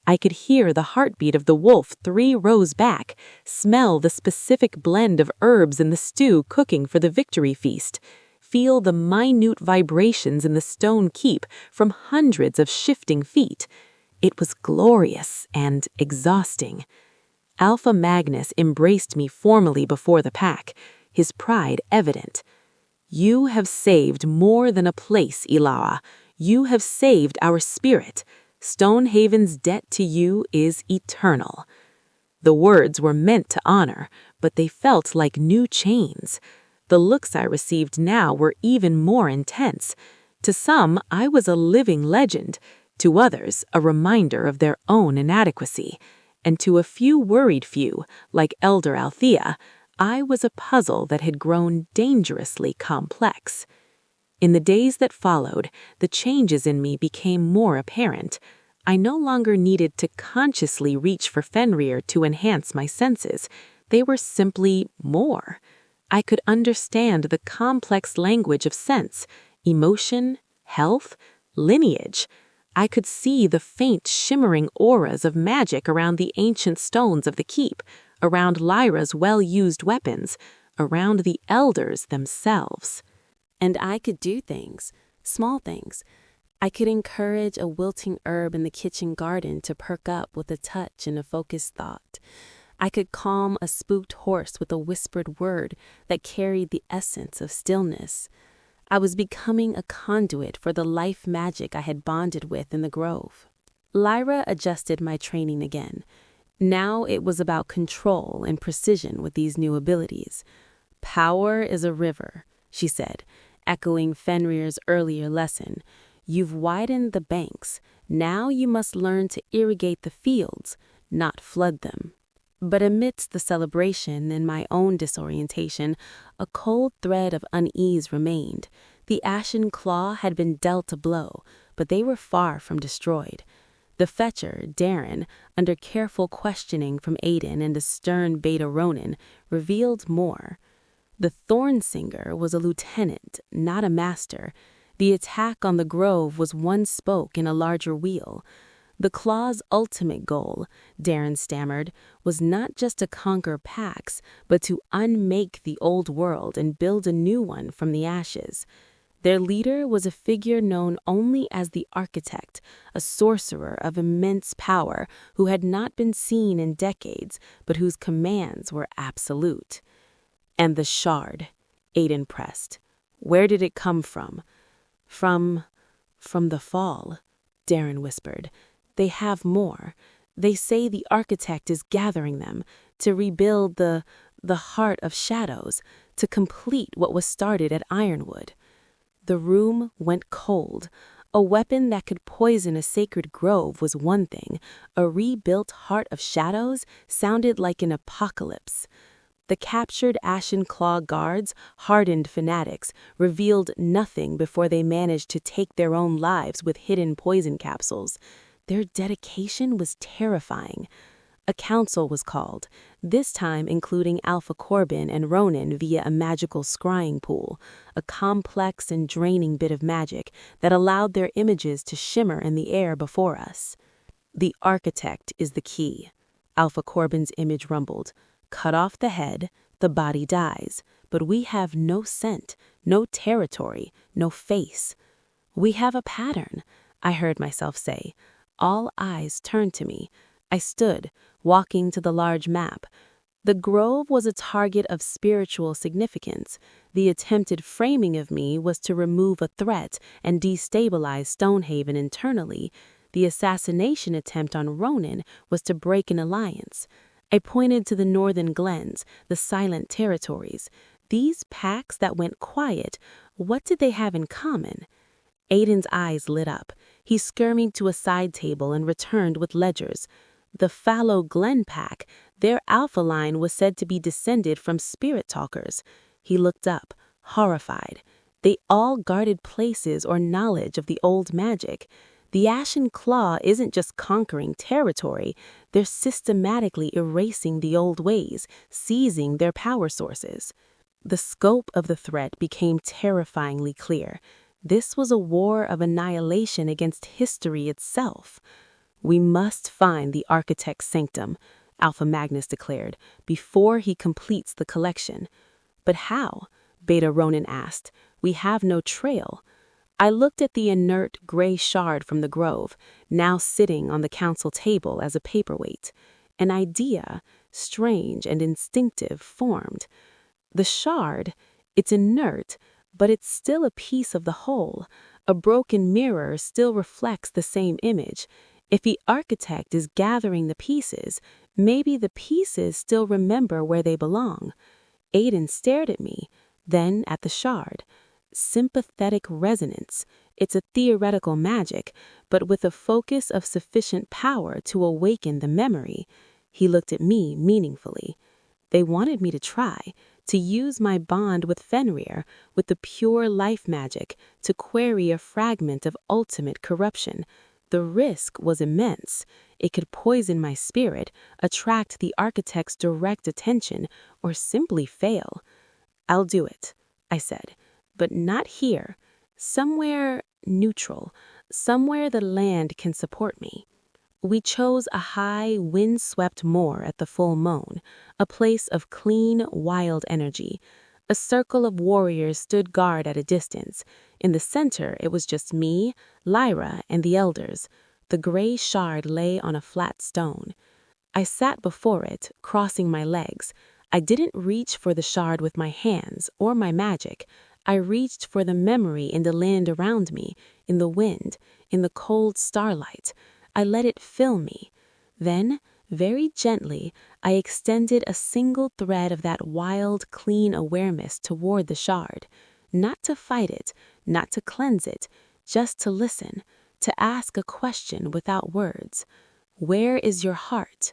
I could hear the heartbeat of the wolf 3 rows back, smell the specific blend of herbs in the stew cooking for the victory feast, feel the minute vibrations in the stone keep from hundreds of shifting feet. It was glorious and exhausting. Alpha Magnus embraced me formally before the pack, his pride evident. "You have saved more than a place, Ilara. You have saved our spirit. Stonehaven's debt to you is eternal." The words were meant to honor, but they felt like new chains. The looks I received now were even more intense. To some, I was a living legend. To others, a reminder of their own inadequacy. And to a few worried few, like Elder Althea, I was a puzzle that had grown dangerously complex. In the days that followed, the changes in me became more apparent. I no longer needed to consciously reach for Fenrir to enhance my senses. They were simply more. I could understand the complex language of sense, emotion, health, lineage. I could see the faint, shimmering auras of magic around the ancient stones of the keep, around Lyra's well-used weapons, around the elders themselves. And I could do things, small things. I could encourage a wilting herb in the kitchen garden to perk up with a touch and a focused thought. I could calm a spooked horse with a whispered word that carried the essence of stillness. I was becoming a conduit for the life magic I had bonded with in the grove. Lyra adjusted my training again. Now it was about control and precision with these new abilities. "Power is a river," she said, echoing Fenrir's earlier lesson. "You've widened the banks. Now you must learn to irrigate the fields, not flood them." But amidst the celebration and my own disorientation, a cold thread of unease remained. The Ashen Claw had been dealt a blow, but they were far from destroyed. The fetcher, Darren, under careful questioning from Aiden and a stern Beta Ronan, revealed more. The Thornsinger was a lieutenant, not a master. The attack on the grove was one spoke in a larger wheel. The Claw's ultimate goal, Darren stammered, was not just to conquer Pax, but to unmake the old world and build a new one from the ashes. Their leader was a figure known only as the Architect, a sorcerer of immense power who had not been seen in decades, but whose commands were absolute. And the shard, Aiden pressed. Where did it come from? From the fall, Darren whispered. They have more. They say the Architect is gathering them to rebuild the Heart of Shadows, to complete what was started at Ironwood. The room went cold. A weapon that could poison a sacred grove was one thing. A rebuilt Heart of Shadows sounded like an apocalypse. The captured Ashen Claw guards, hardened fanatics, revealed nothing before they managed to take their own lives with hidden poison capsules. Their dedication was terrifying. A council was called, this time including Alpha Corbin and Ronan via a magical scrying pool, a complex and draining bit of magic that allowed their images to shimmer in the air before us. The Architect is the key, Alpha Corbin's image rumbled. Cut off the head, the body dies, but we have no scent, no territory, no face. We have a pattern, I heard myself say. All eyes turned to me. I stood, walking to the large map. The grove was a target of spiritual significance. The attempted framing of me was to remove a threat and destabilize Stonehaven internally. The assassination attempt on Ronan was to break an alliance. I pointed to the northern glens, the silent territories. These packs that went quiet, what did they have in common? Aiden's eyes lit up. He skirmied to a side table and returned with ledgers. The Fallow Glen pack, their alpha line was said to be descended from spirit talkers. He looked up, horrified. They all guarded places or knowledge of the old magic. The Ashen Claw isn't just conquering territory, they're systematically erasing the old ways, seizing their power sources. The scope of the threat became terrifyingly clear. This was a war of annihilation against history itself. We must find the Architect's sanctum, Alpha Magnus declared, before he completes the collection. But how? Beta Ronan asked. We have no trail. I looked at the inert gray shard from the grove, now sitting on the council table as a paperweight. An idea, strange and instinctive, formed. The shard, it's inert, but it's still a piece of the whole. A broken mirror still reflects the same image. If the Architect is gathering the pieces, maybe the pieces still remember where they belong. Aiden stared at me, then at the shard. Sympathetic resonance. It's a theoretical magic, but with a focus of sufficient power to awaken the memory. He looked at me meaningfully. They wanted me to try, to use my bond with Fenrir, with the pure life magic, to query a fragment of ultimate corruption. The risk was immense. It could poison my spirit, attract the Architect's direct attention, or simply fail. I'll do it, I said, but not here. Somewhere neutral, somewhere the land can support me. We chose a high, wind-swept moor at the full moon, a place of clean, wild energy. A circle of warriors stood guard at a distance. In the center, it was just me, Lyra, and the elders. The gray shard lay on a flat stone. I sat before it, crossing my legs. I didn't reach for the shard with my hands or my magic. I reached for the memory in the land around me, in the wind, in the cold starlight. I let it fill me. Then, very gently, I extended a single thread of that wild, clean awareness toward the shard. Not to fight it, not to cleanse it, just to listen, to ask a question without words. Where is your heart?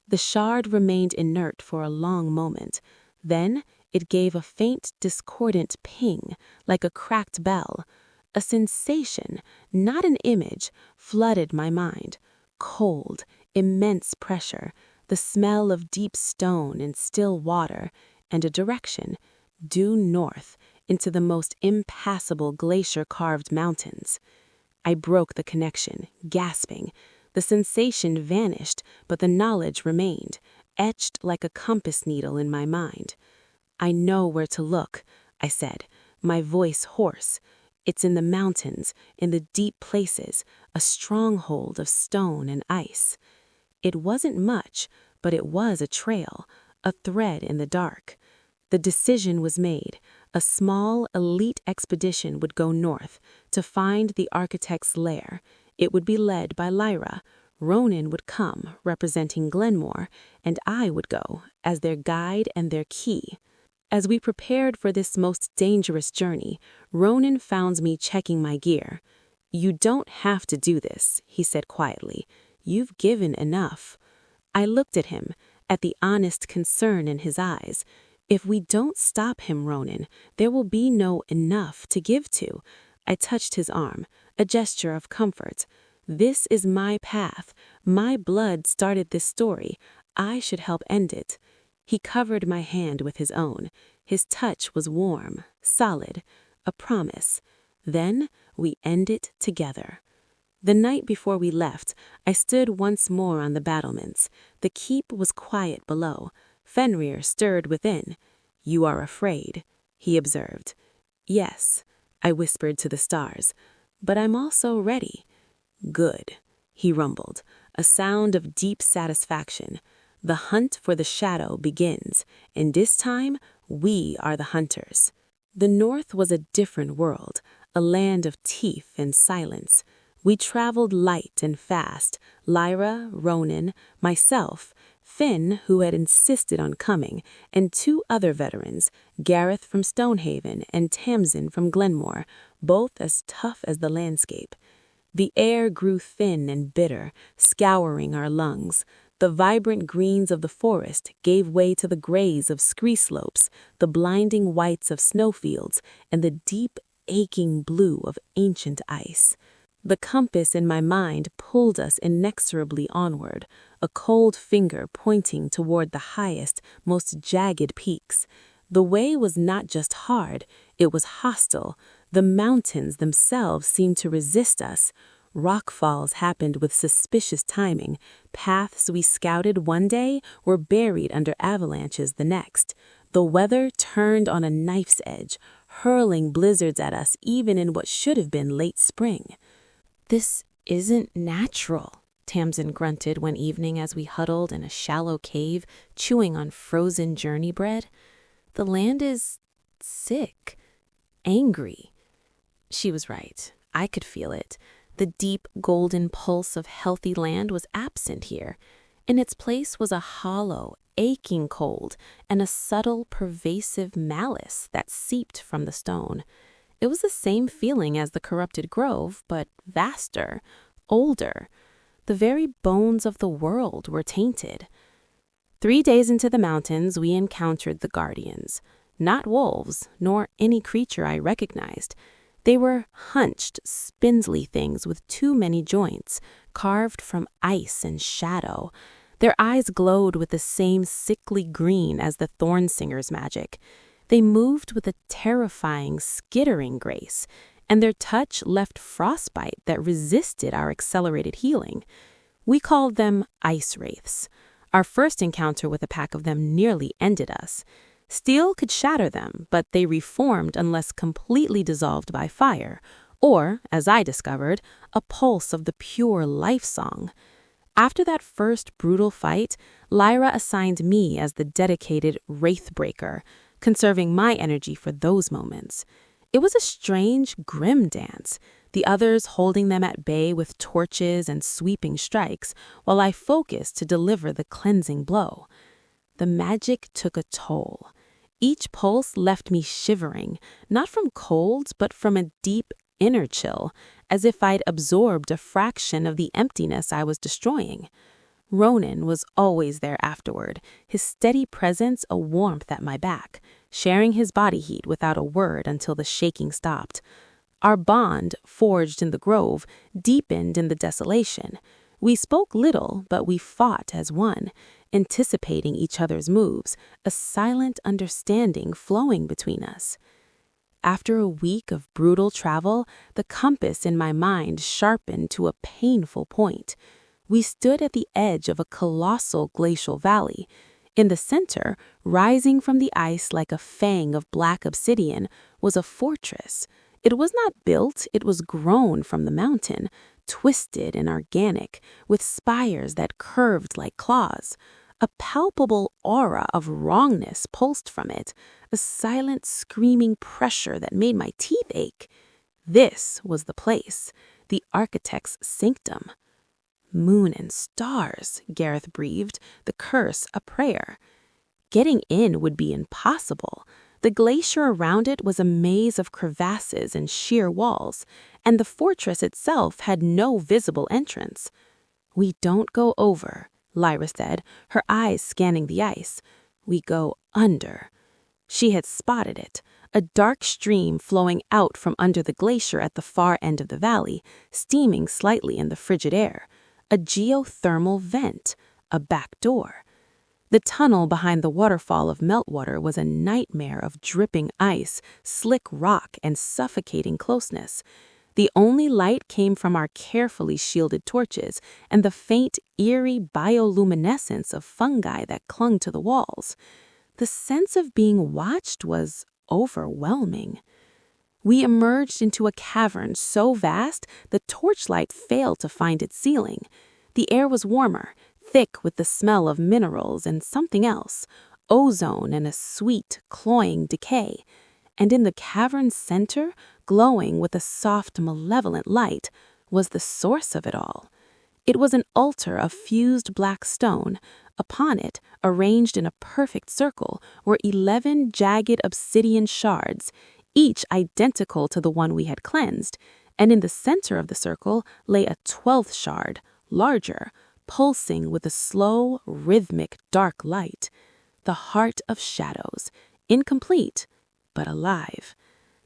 The shard remained inert for a long moment. Then it gave a faint, discordant ping, like a cracked bell. A sensation, not an image, flooded my mind. Cold, immense pressure, the smell of deep stone and still water, and a direction, due north, into the most impassable glacier-carved mountains. I broke the connection, gasping. The sensation vanished, but the knowledge remained, etched like a compass needle in my mind. I know where to look, I said, my voice hoarse. It's in the mountains, in the deep places, a stronghold of stone and ice. It wasn't much, but it was a trail, a thread in the dark. The decision was made. A small, elite expedition would go north to find the architect's lair. It would be led by Lyra. Ronan would come, representing Glenmore, and I would go, as their guide and their key. As we prepared for this most dangerous journey, Ronan found me checking my gear. "You don't have to do this," he said quietly. "You've given enough." I looked at him, at the honest concern in his eyes. "If we don't stop him, Ronan, there will be no enough to give to." I touched his arm, a gesture of comfort. "This is my path. My blood started this story. I should help end it." He covered my hand with his own. His touch was warm, solid, a promise. Then we end it together. The night before we left, I stood once more on the battlements. The keep was quiet below. Fenrir stirred within. "You are afraid," he observed. "Yes," I whispered to the stars, "but I'm also ready." "Good," he rumbled, a sound of deep satisfaction. "The hunt for the shadow begins, and this time we are the hunters." The north was a different world, a land of teeth and silence. We traveled light and fast, Lyra, Ronan, myself, Finn, who had insisted on coming, and 2 other veterans, Gareth from Stonehaven and Tamsin from Glenmore, both as tough as the landscape. The air grew thin and bitter, scouring our lungs. The vibrant greens of the forest gave way to the grays of scree slopes, the blinding whites of snowfields, and the deep, aching blue of ancient ice. The compass in my mind pulled us inexorably onward, a cold finger pointing toward the highest, most jagged peaks. The way was not just hard, it was hostile. The mountains themselves seemed to resist us. Rockfalls happened with suspicious timing. Paths we scouted one day were buried under avalanches the next. The weather turned on a knife's edge, hurling blizzards at us even in what should have been late spring. "This isn't natural," Tamsin grunted one evening as we huddled in a shallow cave, chewing on frozen journey bread. "The land is sick, angry." She was right. I could feel it. The deep, golden pulse of healthy land was absent here. In its place was a hollow, aching cold and a subtle, pervasive malice that seeped from the stone. It was the same feeling as the corrupted grove, but vaster, older. The very bones of the world were tainted. 3 days into the mountains, we encountered the guardians. Not wolves, nor any creature I recognized. They were hunched, spindly things with too many joints, carved from ice and shadow. Their eyes glowed with the same sickly green as the Thornsinger's magic. They moved with a terrifying, skittering grace, and their touch left frostbite that resisted our accelerated healing. We called them ice wraiths. Our first encounter with a pack of them nearly ended us. Steel could shatter them, but they reformed unless completely dissolved by fire, or, as I discovered, a pulse of the pure life song. After that first brutal fight, Lyra assigned me as the dedicated Wraithbreaker, conserving my energy for those moments. It was a strange, grim dance, the others holding them at bay with torches and sweeping strikes, while I focused to deliver the cleansing blow. The magic took a toll. Each pulse left me shivering, not from cold, but from a deep inner chill, as if I'd absorbed a fraction of the emptiness I was destroying. Ronan was always there afterward, his steady presence a warmth at my back, sharing his body heat without a word until the shaking stopped. Our bond, forged in the grove, deepened in the desolation. We spoke little, but we fought as one, anticipating each other's moves, a silent understanding flowing between us. After a week of brutal travel, the compass in my mind sharpened to a painful point. We stood at the edge of a colossal glacial valley. In the center, rising from the ice like a fang of black obsidian, was a fortress. It was not built, it was grown from the mountain, twisted and organic, with spires that curved like claws. A palpable aura of wrongness pulsed from it, a silent, screaming pressure that made my teeth ache. This was the place, the architect's sanctum. Moon and stars, Gareth breathed, the curse a prayer. Getting in would be impossible. The glacier around it was a maze of crevasses and sheer walls, and the fortress itself had no visible entrance. "We don't go over," Lyra said, her eyes scanning the ice. "We go under." She had spotted it, a dark stream flowing out from under the glacier at the far end of the valley, steaming slightly in the frigid air. A geothermal vent, a back door. The tunnel behind the waterfall of meltwater was a nightmare of dripping ice, slick rock, and suffocating closeness. The only light came from our carefully shielded torches and the faint, eerie bioluminescence of fungi that clung to the walls. The sense of being watched was overwhelming. We emerged into a cavern so vast the torchlight failed to find its ceiling. The air was warmer, thick with the smell of minerals and something else, ozone and a sweet, cloying decay. And in the cavern's center, glowing with a soft, malevolent light, was the source of it all. It was an altar of fused black stone. Upon it, arranged in a perfect circle, were 11 jagged obsidian shards, each identical to the one we had cleansed, and in the center of the circle lay a 12th shard, larger, pulsing with a slow, rhythmic, dark light. The heart of shadows, incomplete, but alive.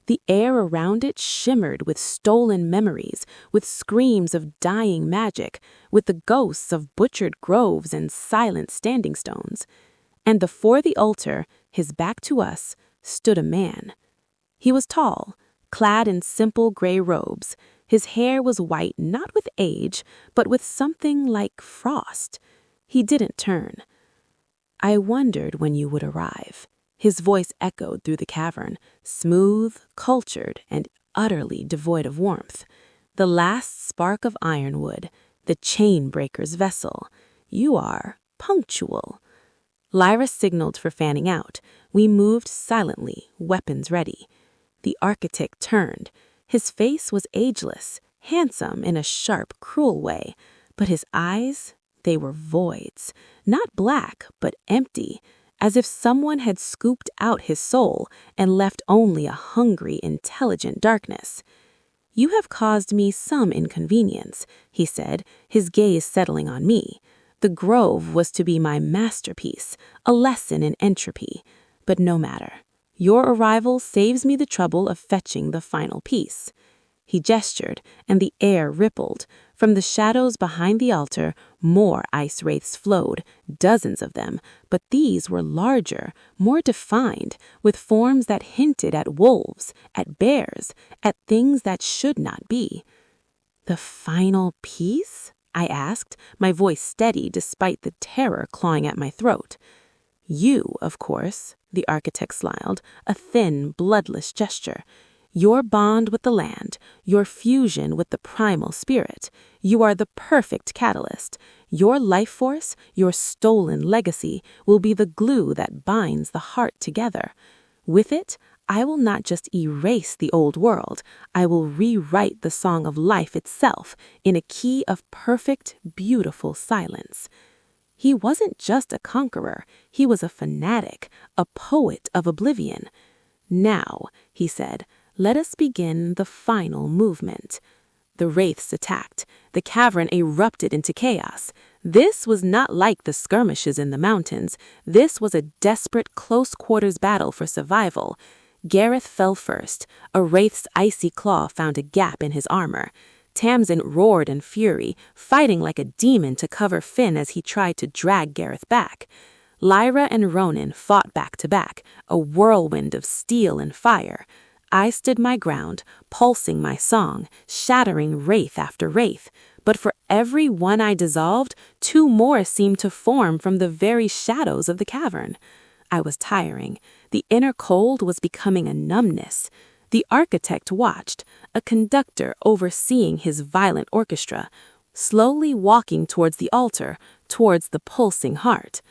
The air around it shimmered with stolen memories, with screams of dying magic, with the ghosts of butchered groves and silent standing stones. And before the altar, his back to us, stood a man. He was tall, clad in simple gray robes. His hair was white not with age, but with something like frost. He didn't turn. "I wondered when you would arrive." His voice echoed through the cavern, smooth, cultured, and utterly devoid of warmth. The last spark of ironwood, the chain-breaker's vessel. "You are punctual." Lyra signaled for fanning out. We moved silently, weapons ready. The architect turned. His face was ageless, handsome in a sharp, cruel way, but his eyes, they were voids, not black, but empty, as if someone had scooped out his soul and left only a hungry, intelligent darkness. "You have caused me some inconvenience," he said, his gaze settling on me. The grove was to be my masterpiece, a lesson in entropy, but no matter. Your arrival saves me the trouble of fetching the final piece. He gestured, and the air rippled. From the shadows behind the altar, more ice wraiths flowed, dozens of them, but these were larger, more defined, with forms that hinted at wolves, at bears, at things that should not be. "The final piece?" I asked, my voice steady despite the terror clawing at my throat. "You, of course," the architect smiled, a thin, bloodless gesture. "Your bond with the land, your fusion with the primal spirit. You are the perfect catalyst. Your life force, your stolen legacy, will be the glue that binds the heart together. With it, I will not just erase the old world, I will rewrite the song of life itself in a key of perfect, beautiful silence." He wasn't just a conqueror, he was a fanatic, a poet of oblivion. "Now," he said, "let us begin the final movement." The wraiths attacked. The cavern erupted into chaos. This was not like the skirmishes in the mountains. This was a desperate close-quarters battle for survival. Gareth fell first. A wraith's icy claw found a gap in his armor. Tamsin roared in fury, fighting like a demon to cover Finn as he tried to drag Gareth back. Lyra and Ronan fought back to back, a whirlwind of steel and fire. I stood my ground, pulsing my song, shattering wraith after wraith. But for every one I dissolved, 2 more seemed to form from the very shadows of the cavern. I was tiring. The inner cold was becoming a numbness. The architect watched, a conductor overseeing his violent orchestra, slowly walking towards the altar, towards the pulsing heart.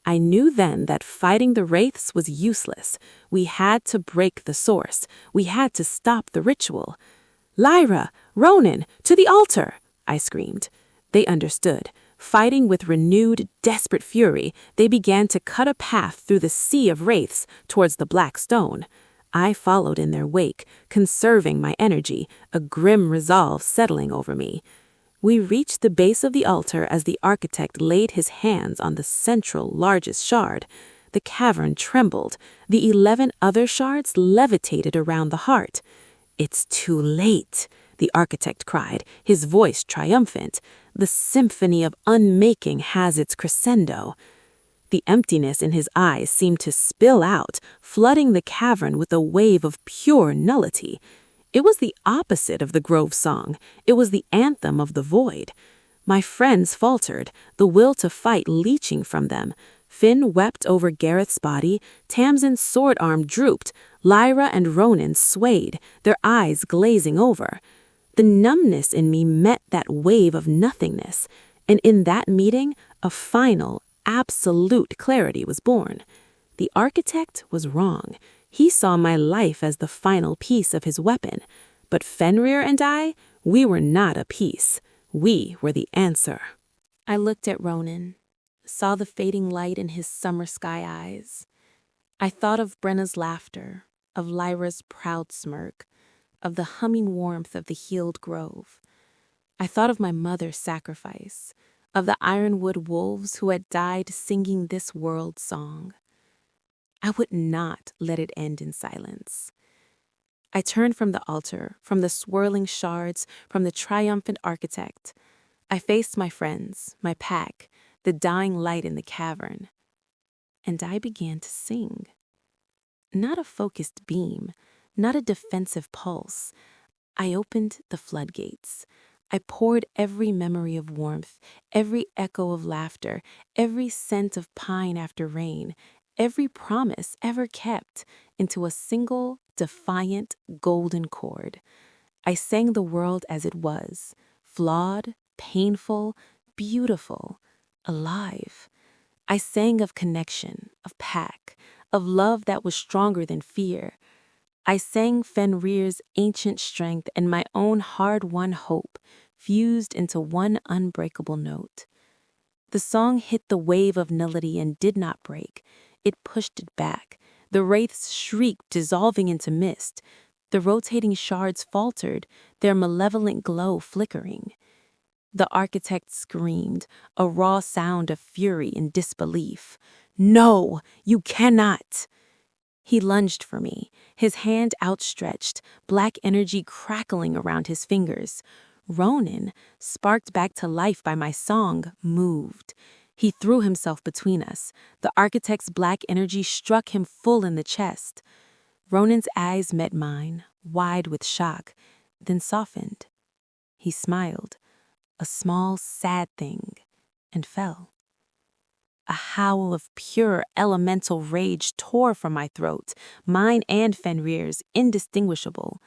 I knew then that fighting the wraiths was useless. We had to break the source. We had to stop the ritual. "Lyra! Ronan! To the altar!" I screamed. They understood. Fighting with renewed, desperate fury, they began to cut a path through the sea of wraiths towards the black stone. I followed in their wake, conserving my energy, a grim resolve settling over me. We reached the base of the altar as the architect laid his hands on the central, largest shard. The cavern trembled. The 11 other shards levitated around the heart. "It's too late," the architect cried, his voice triumphant. "The symphony of unmaking has its crescendo." The emptiness in his eyes seemed to spill out, flooding the cavern with a wave of pure nullity. It was the opposite of the Grove song. It was the anthem of the void. My friends faltered, the will to fight leaching from them. Finn wept over Gareth's body, Tamsin's sword arm drooped, Lyra and Ronan swayed, their eyes glazing over. The numbness in me met that wave of nothingness, and in that meeting, a final, absolute clarity was born. The architect was wrong. He saw my life as the final piece of his weapon. But Fenrir and I, we were not a piece. We were the answer. I looked at Ronan, saw the fading light in his summer sky eyes. I thought of Brenna's laughter, of Lyra's proud smirk, of the humming warmth of the healed grove. I thought of my mother's sacrifice, of the ironwood wolves who had died singing this world's song. I would not let it end in silence. I turned from the altar, from the swirling shards, from the triumphant architect. I faced my friends, my pack, the dying light in the cavern. And I began to sing. Not a focused beam, not a defensive pulse. I opened the floodgates. I poured every memory of warmth, every echo of laughter, every scent of pine after rain, every promise ever kept into a single, defiant, golden chord. I sang the world as it was, flawed, painful, beautiful, alive. I sang of connection, of pack, of love that was stronger than fear. I sang Fenrir's ancient strength and my own hard-won hope, fused into one unbreakable note. The song hit the wave of nullity and did not break. It pushed it back. The wraiths shrieked, dissolving into mist. The rotating shards faltered, their malevolent glow flickering. The architect screamed, a raw sound of fury and disbelief. "No, you cannot!" He lunged for me, his hand outstretched, black energy crackling around his fingers. Ronan, sparked back to life by my song, moved. He threw himself between us. The architect's black energy struck him full in the chest. Ronan's eyes met mine, wide with shock, then softened. He smiled, a small, sad thing, and fell. A howl of pure elemental rage tore from my throat, mine and Fenrir's, indistinguishable.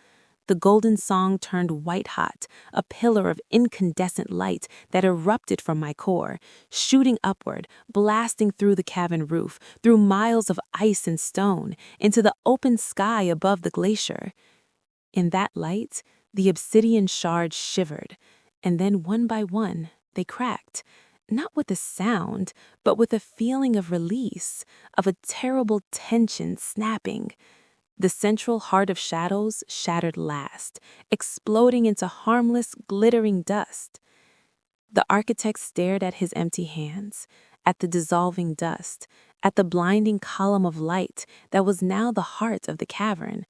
The golden song turned white-hot, a pillar of incandescent light that erupted from my core, shooting upward, blasting through the cavern roof, through miles of ice and stone, into the open sky above the glacier. In that light, the obsidian shards shivered, and then one by one, they cracked, not with a sound, but with a feeling of release, of a terrible tension snapping. The central heart of shadows shattered last, exploding into harmless, glittering dust. The architect stared at his empty hands, at the dissolving dust, at the blinding column of light that was now the heart of the cavern.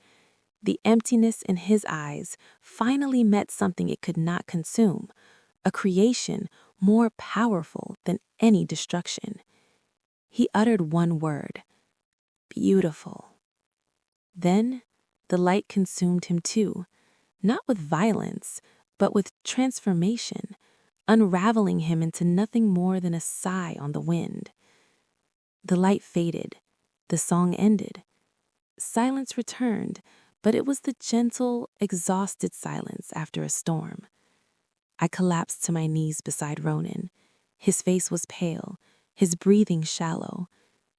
The emptiness in his eyes finally met something it could not consume, a creation more powerful than any destruction. He uttered one word, beautiful. Then the light consumed him too, not with violence, but with transformation, unraveling him into nothing more than a sigh on the wind. The light faded, the song ended. Silence returned, but it was the gentle, exhausted silence after a storm. I collapsed to my knees beside Ronan. His face was pale, his breathing shallow.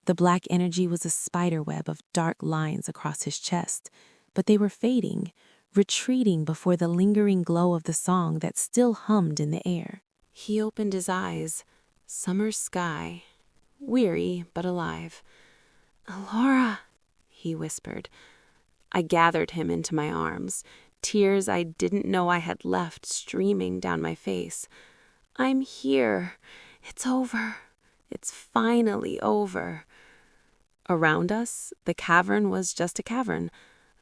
The black energy was a spiderweb of dark lines across his chest, but they were fading, retreating before the lingering glow of the song that still hummed in the air. He opened his eyes, summer sky, weary but alive. "Laura," he whispered. I gathered him into my arms, tears I didn't know I had left streaming down my face. "I'm here. It's over. It's finally over." Around us, the cavern was just a cavern.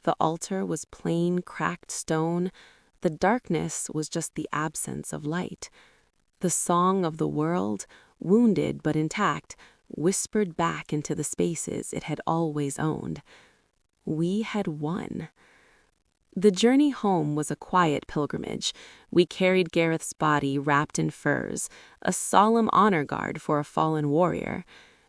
The altar was plain, cracked stone. The darkness was just the absence of light. The song of the world, wounded but intact, whispered back into the spaces it had always owned. We had won. The journey home was a quiet pilgrimage. We carried Gareth's body wrapped in furs, a solemn honor guard for a fallen warrior.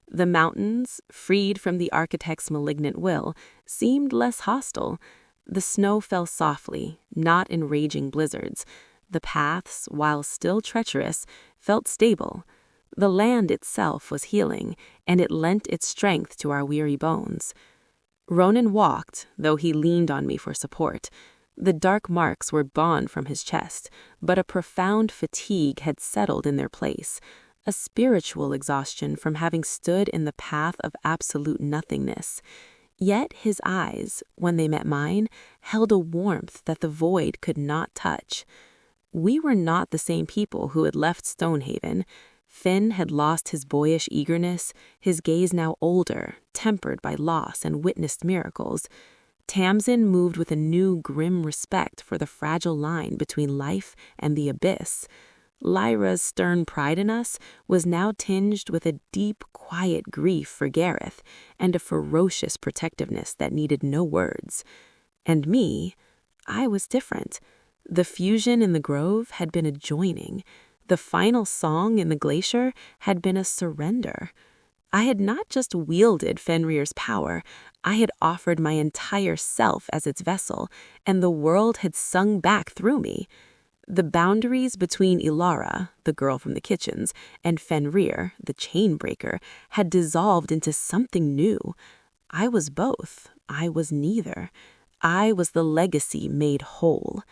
The mountains, freed from the architect's malignant will, seemed less hostile. The snow fell softly, not in raging blizzards. The paths, while still treacherous, felt stable. The land itself was healing, and it lent its strength to our weary bones. Ronan walked, though he leaned on me for support. The dark marks were gone from his chest, but a profound fatigue had settled in their place, a spiritual exhaustion from having stood in the path of absolute nothingness. Yet his eyes, when they met mine, held a warmth that the void could not touch. We were not the same people who had left Stonehaven. Finn had lost his boyish eagerness, his gaze now older, tempered by loss and witnessed miracles. Tamsin moved with a new grim respect for the fragile line between life and the abyss. Lyra's stern pride in us was now tinged with a deep, quiet grief for Gareth and a ferocious protectiveness that needed no words. And me, I was different. The fusion in the grove had been a joining. The final song in the glacier had been a surrender. I had not just wielded Fenrir's power, I had offered my entire self as its vessel, and the world had sung back through me. The boundaries between Ilara, the girl from the kitchens, and Fenrir, the chain breaker, had dissolved into something new. I was both. I was neither. I was the legacy made whole.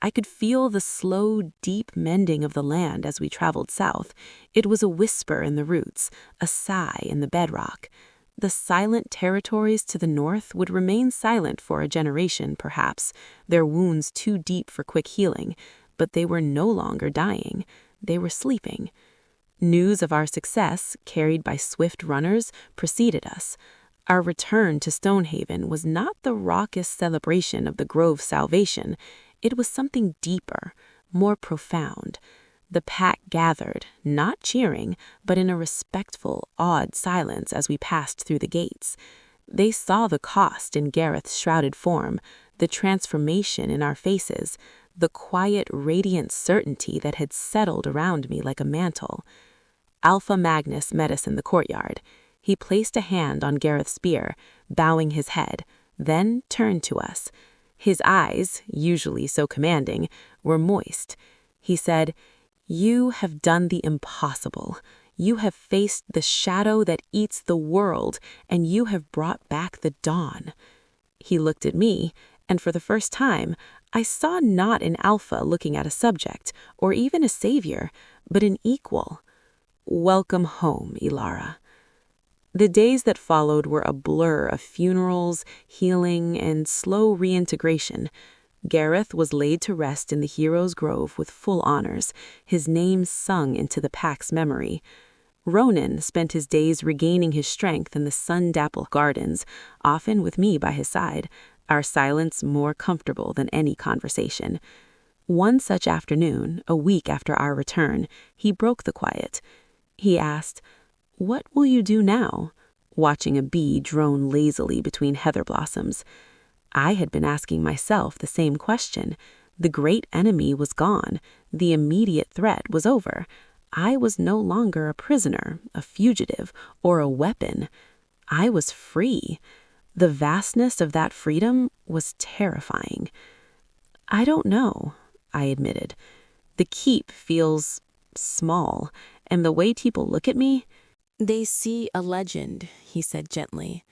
I could feel the slow, deep mending of the land as we traveled south. It was a whisper in the roots, a sigh in the bedrock. The silent territories to the north would remain silent for a generation, perhaps, their wounds too deep for quick healing, but they were no longer dying. They were sleeping. News of our success, carried by swift runners, preceded us. Our return to Stonehaven was not the raucous celebration of the Grove's salvation. It was something deeper, more profound. The pack gathered, not cheering, but in a respectful, awed silence as we passed through the gates. They saw the cost in Gareth's shrouded form, the transformation in our faces, the quiet, radiant certainty that had settled around me like a mantle. Alpha Magnus met us in the courtyard. He placed a hand on Gareth's spear, bowing his head, then turned to us. His eyes, usually so commanding, were moist. He said, "You have done the impossible. You have faced the shadow that eats the world, and you have brought back the dawn." He looked at me, and for the first time, I saw not an alpha looking at a subject, or even a savior, but an equal. Welcome home, Ilara. The days that followed were a blur of funerals, healing, and slow reintegration. Gareth was laid to rest in the Heroes' Grove with full honors, his name sung into the pack's memory. Ronan spent his days regaining his strength in the sun-dappled gardens, often with me by his side, our silence more comfortable than any conversation. One such afternoon, a week after our return, he broke the quiet. He asked, "What will you do now?" watching a bee drone lazily between heather blossoms. I had been asking myself the same question. The great enemy was gone. The immediate threat was over. I was no longer a prisoner, a fugitive, or a weapon. I was free. The vastness of that freedom was terrifying. I don't know, I admitted. The keep feels small, and the way people look at me. They see a legend, he said gently.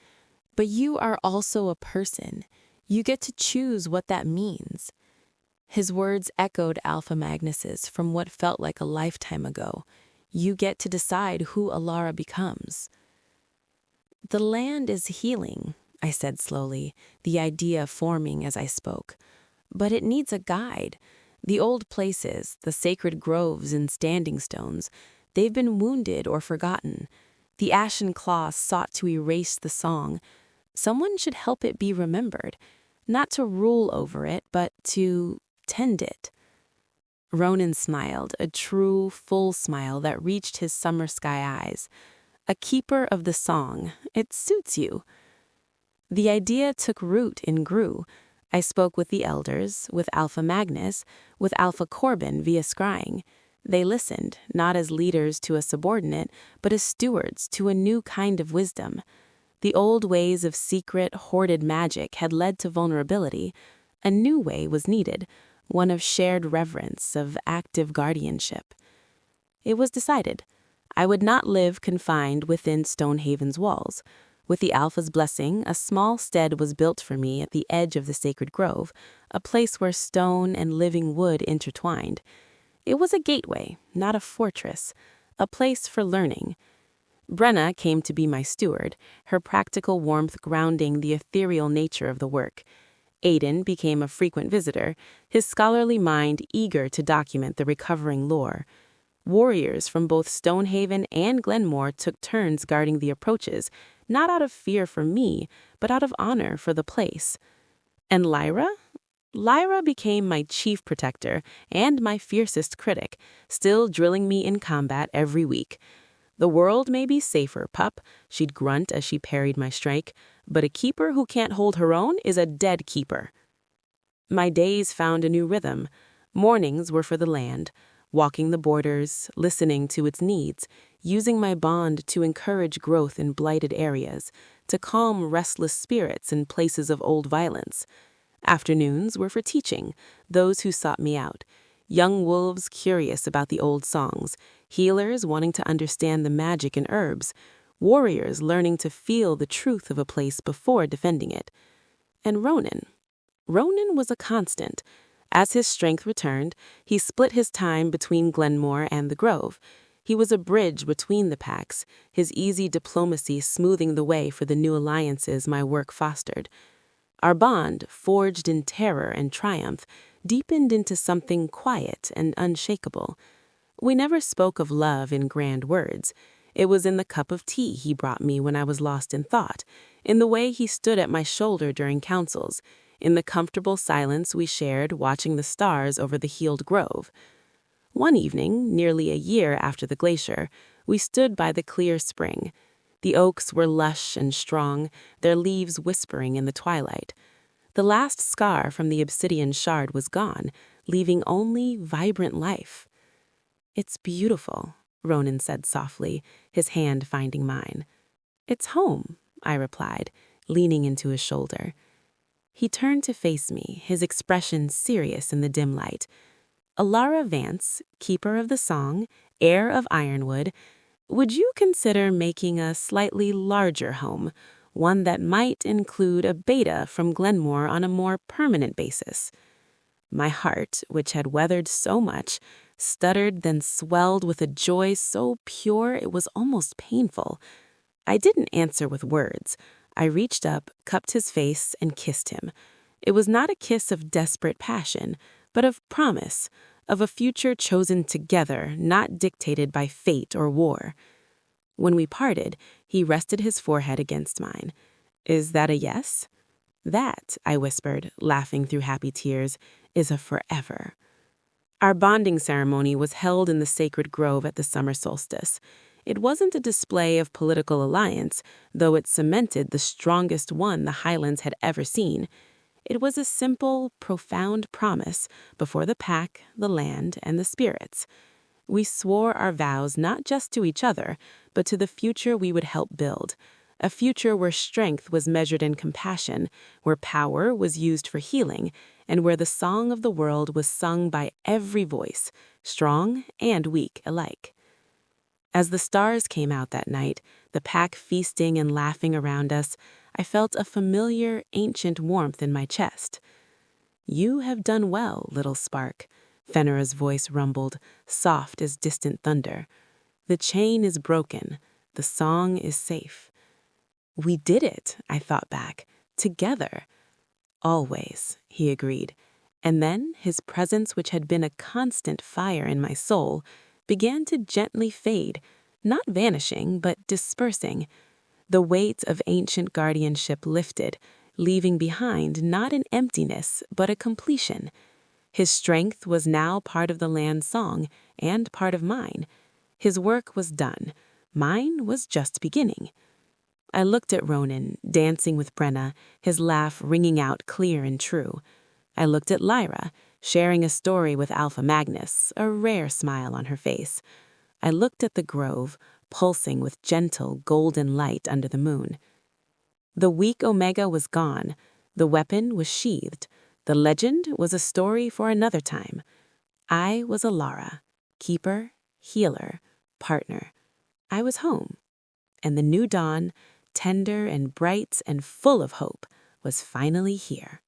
But you are also a person. You get to choose what that means. His words echoed Alpha Magnus's from what felt like a lifetime ago. You get to decide who Alara becomes. The land is healing, I said slowly, the idea forming as I spoke. But it needs a guide. The old places, the sacred groves and standing stones, they've been wounded or forgotten. The ashen claw sought to erase the song. Someone should help it be remembered, not to rule over it, but to tend it. Ronan smiled, a true, full smile that reached his summer sky eyes. A keeper of the song, it suits you. The idea took root and grew. I spoke with the elders, with Alpha Magnus, with Alpha Corbin via scrying. They listened, not as leaders to a subordinate, but as stewards to a new kind of wisdom. The old ways of secret, hoarded magic had led to vulnerability. A new way was needed, one of shared reverence, of active guardianship. It was decided. I would not live confined within Stonehaven's walls. With the Alpha's blessing, a small stead was built for me at the edge of the sacred grove, a place where stone and living wood intertwined. It was a gateway, not a fortress, a place for learning. Brenna came to be my steward, her practical warmth grounding the ethereal nature of the work. Aidan became a frequent visitor, his scholarly mind eager to document the recovering lore. Warriors from both Stonehaven and Glenmore took turns guarding the approaches, not out of fear for me, but out of honor for the place. And Lyra? Lyra became my chief protector and my fiercest critic, still drilling me in combat every week. The world may be safer, pup, she'd grunt as she parried my strike, but a keeper who can't hold her own is a dead keeper. My days found a new rhythm. Mornings were for the land, walking the borders, listening to its needs, using my bond to encourage growth in blighted areas, to calm restless spirits in places of old violence. Afternoons were for teaching, those who sought me out. Young wolves curious about the old songs, healers wanting to understand the magic in herbs, warriors learning to feel the truth of a place before defending it. And Ronan. Ronan was a constant. As his strength returned, he split his time between Glenmore and the Grove. He was a bridge between the packs, his easy diplomacy smoothing the way for the new alliances my work fostered. Our bond, forged in terror and triumph, deepened into something quiet and unshakable. We never spoke of love in grand words. It was in the cup of tea he brought me when I was lost in thought, in the way he stood at my shoulder during councils, in the comfortable silence we shared watching the stars over the healed grove. One evening, nearly a year after the glacier, we stood by the clear spring. The oaks were lush and strong, their leaves whispering in the twilight. The last scar from the obsidian shard was gone, leaving only vibrant life. "It's beautiful," Ronan said softly, his hand finding mine. "It's home," I replied, leaning into his shoulder. He turned to face me, his expression serious in the dim light. "Alara Vance, keeper of the song, heir of Ironwood, would you consider making a slightly larger home, one that might include a beta from Glenmore on a more permanent basis?" My heart, which had weathered so much, stuttered then swelled with a joy so pure it was almost painful. I didn't answer with words. I reached up, cupped his face, and kissed him. It was not a kiss of desperate passion, but of promise, of a future chosen together, not dictated by fate or war. When we parted, he rested his forehead against mine. "Is that a yes?" "That," I whispered, laughing through happy tears, "is a forever." Our bonding ceremony was held in the sacred grove at the summer solstice. It wasn't a display of political alliance, though it cemented the strongest one the Highlands had ever seen. It was a simple, profound promise before the pack, the land, and the spirits. We swore our vows not just to each other, but to the future we would help build, a future where strength was measured in compassion, where power was used for healing, and where the song of the world was sung by every voice, strong and weak alike. As the stars came out that night, the pack feasting and laughing around us, I felt a familiar, ancient warmth in my chest. "You have done well, little spark," Fenrir's voice rumbled, soft as distant thunder. "The chain is broken. The song is safe." "We did it," I thought back. "Together." "Always," he agreed. And then his presence, which had been a constant fire in my soul, began to gently fade, not vanishing, but dispersing. The weight of ancient guardianship lifted, leaving behind not an emptiness, but a completion. His strength was now part of the land's song, and part of mine. His work was done. Mine was just beginning. I looked at Ronan, dancing with Brenna, his laugh ringing out clear and true. I looked at Lyra, sharing a story with Alpha Magnus, a rare smile on her face. I looked at the grove, pulsing with gentle, golden light under the moon. The weak Omega was gone. The weapon was sheathed. The legend was a story for another time. I was Alara, keeper, healer, partner. I was home. And the new dawn, tender and bright and full of hope, was finally here.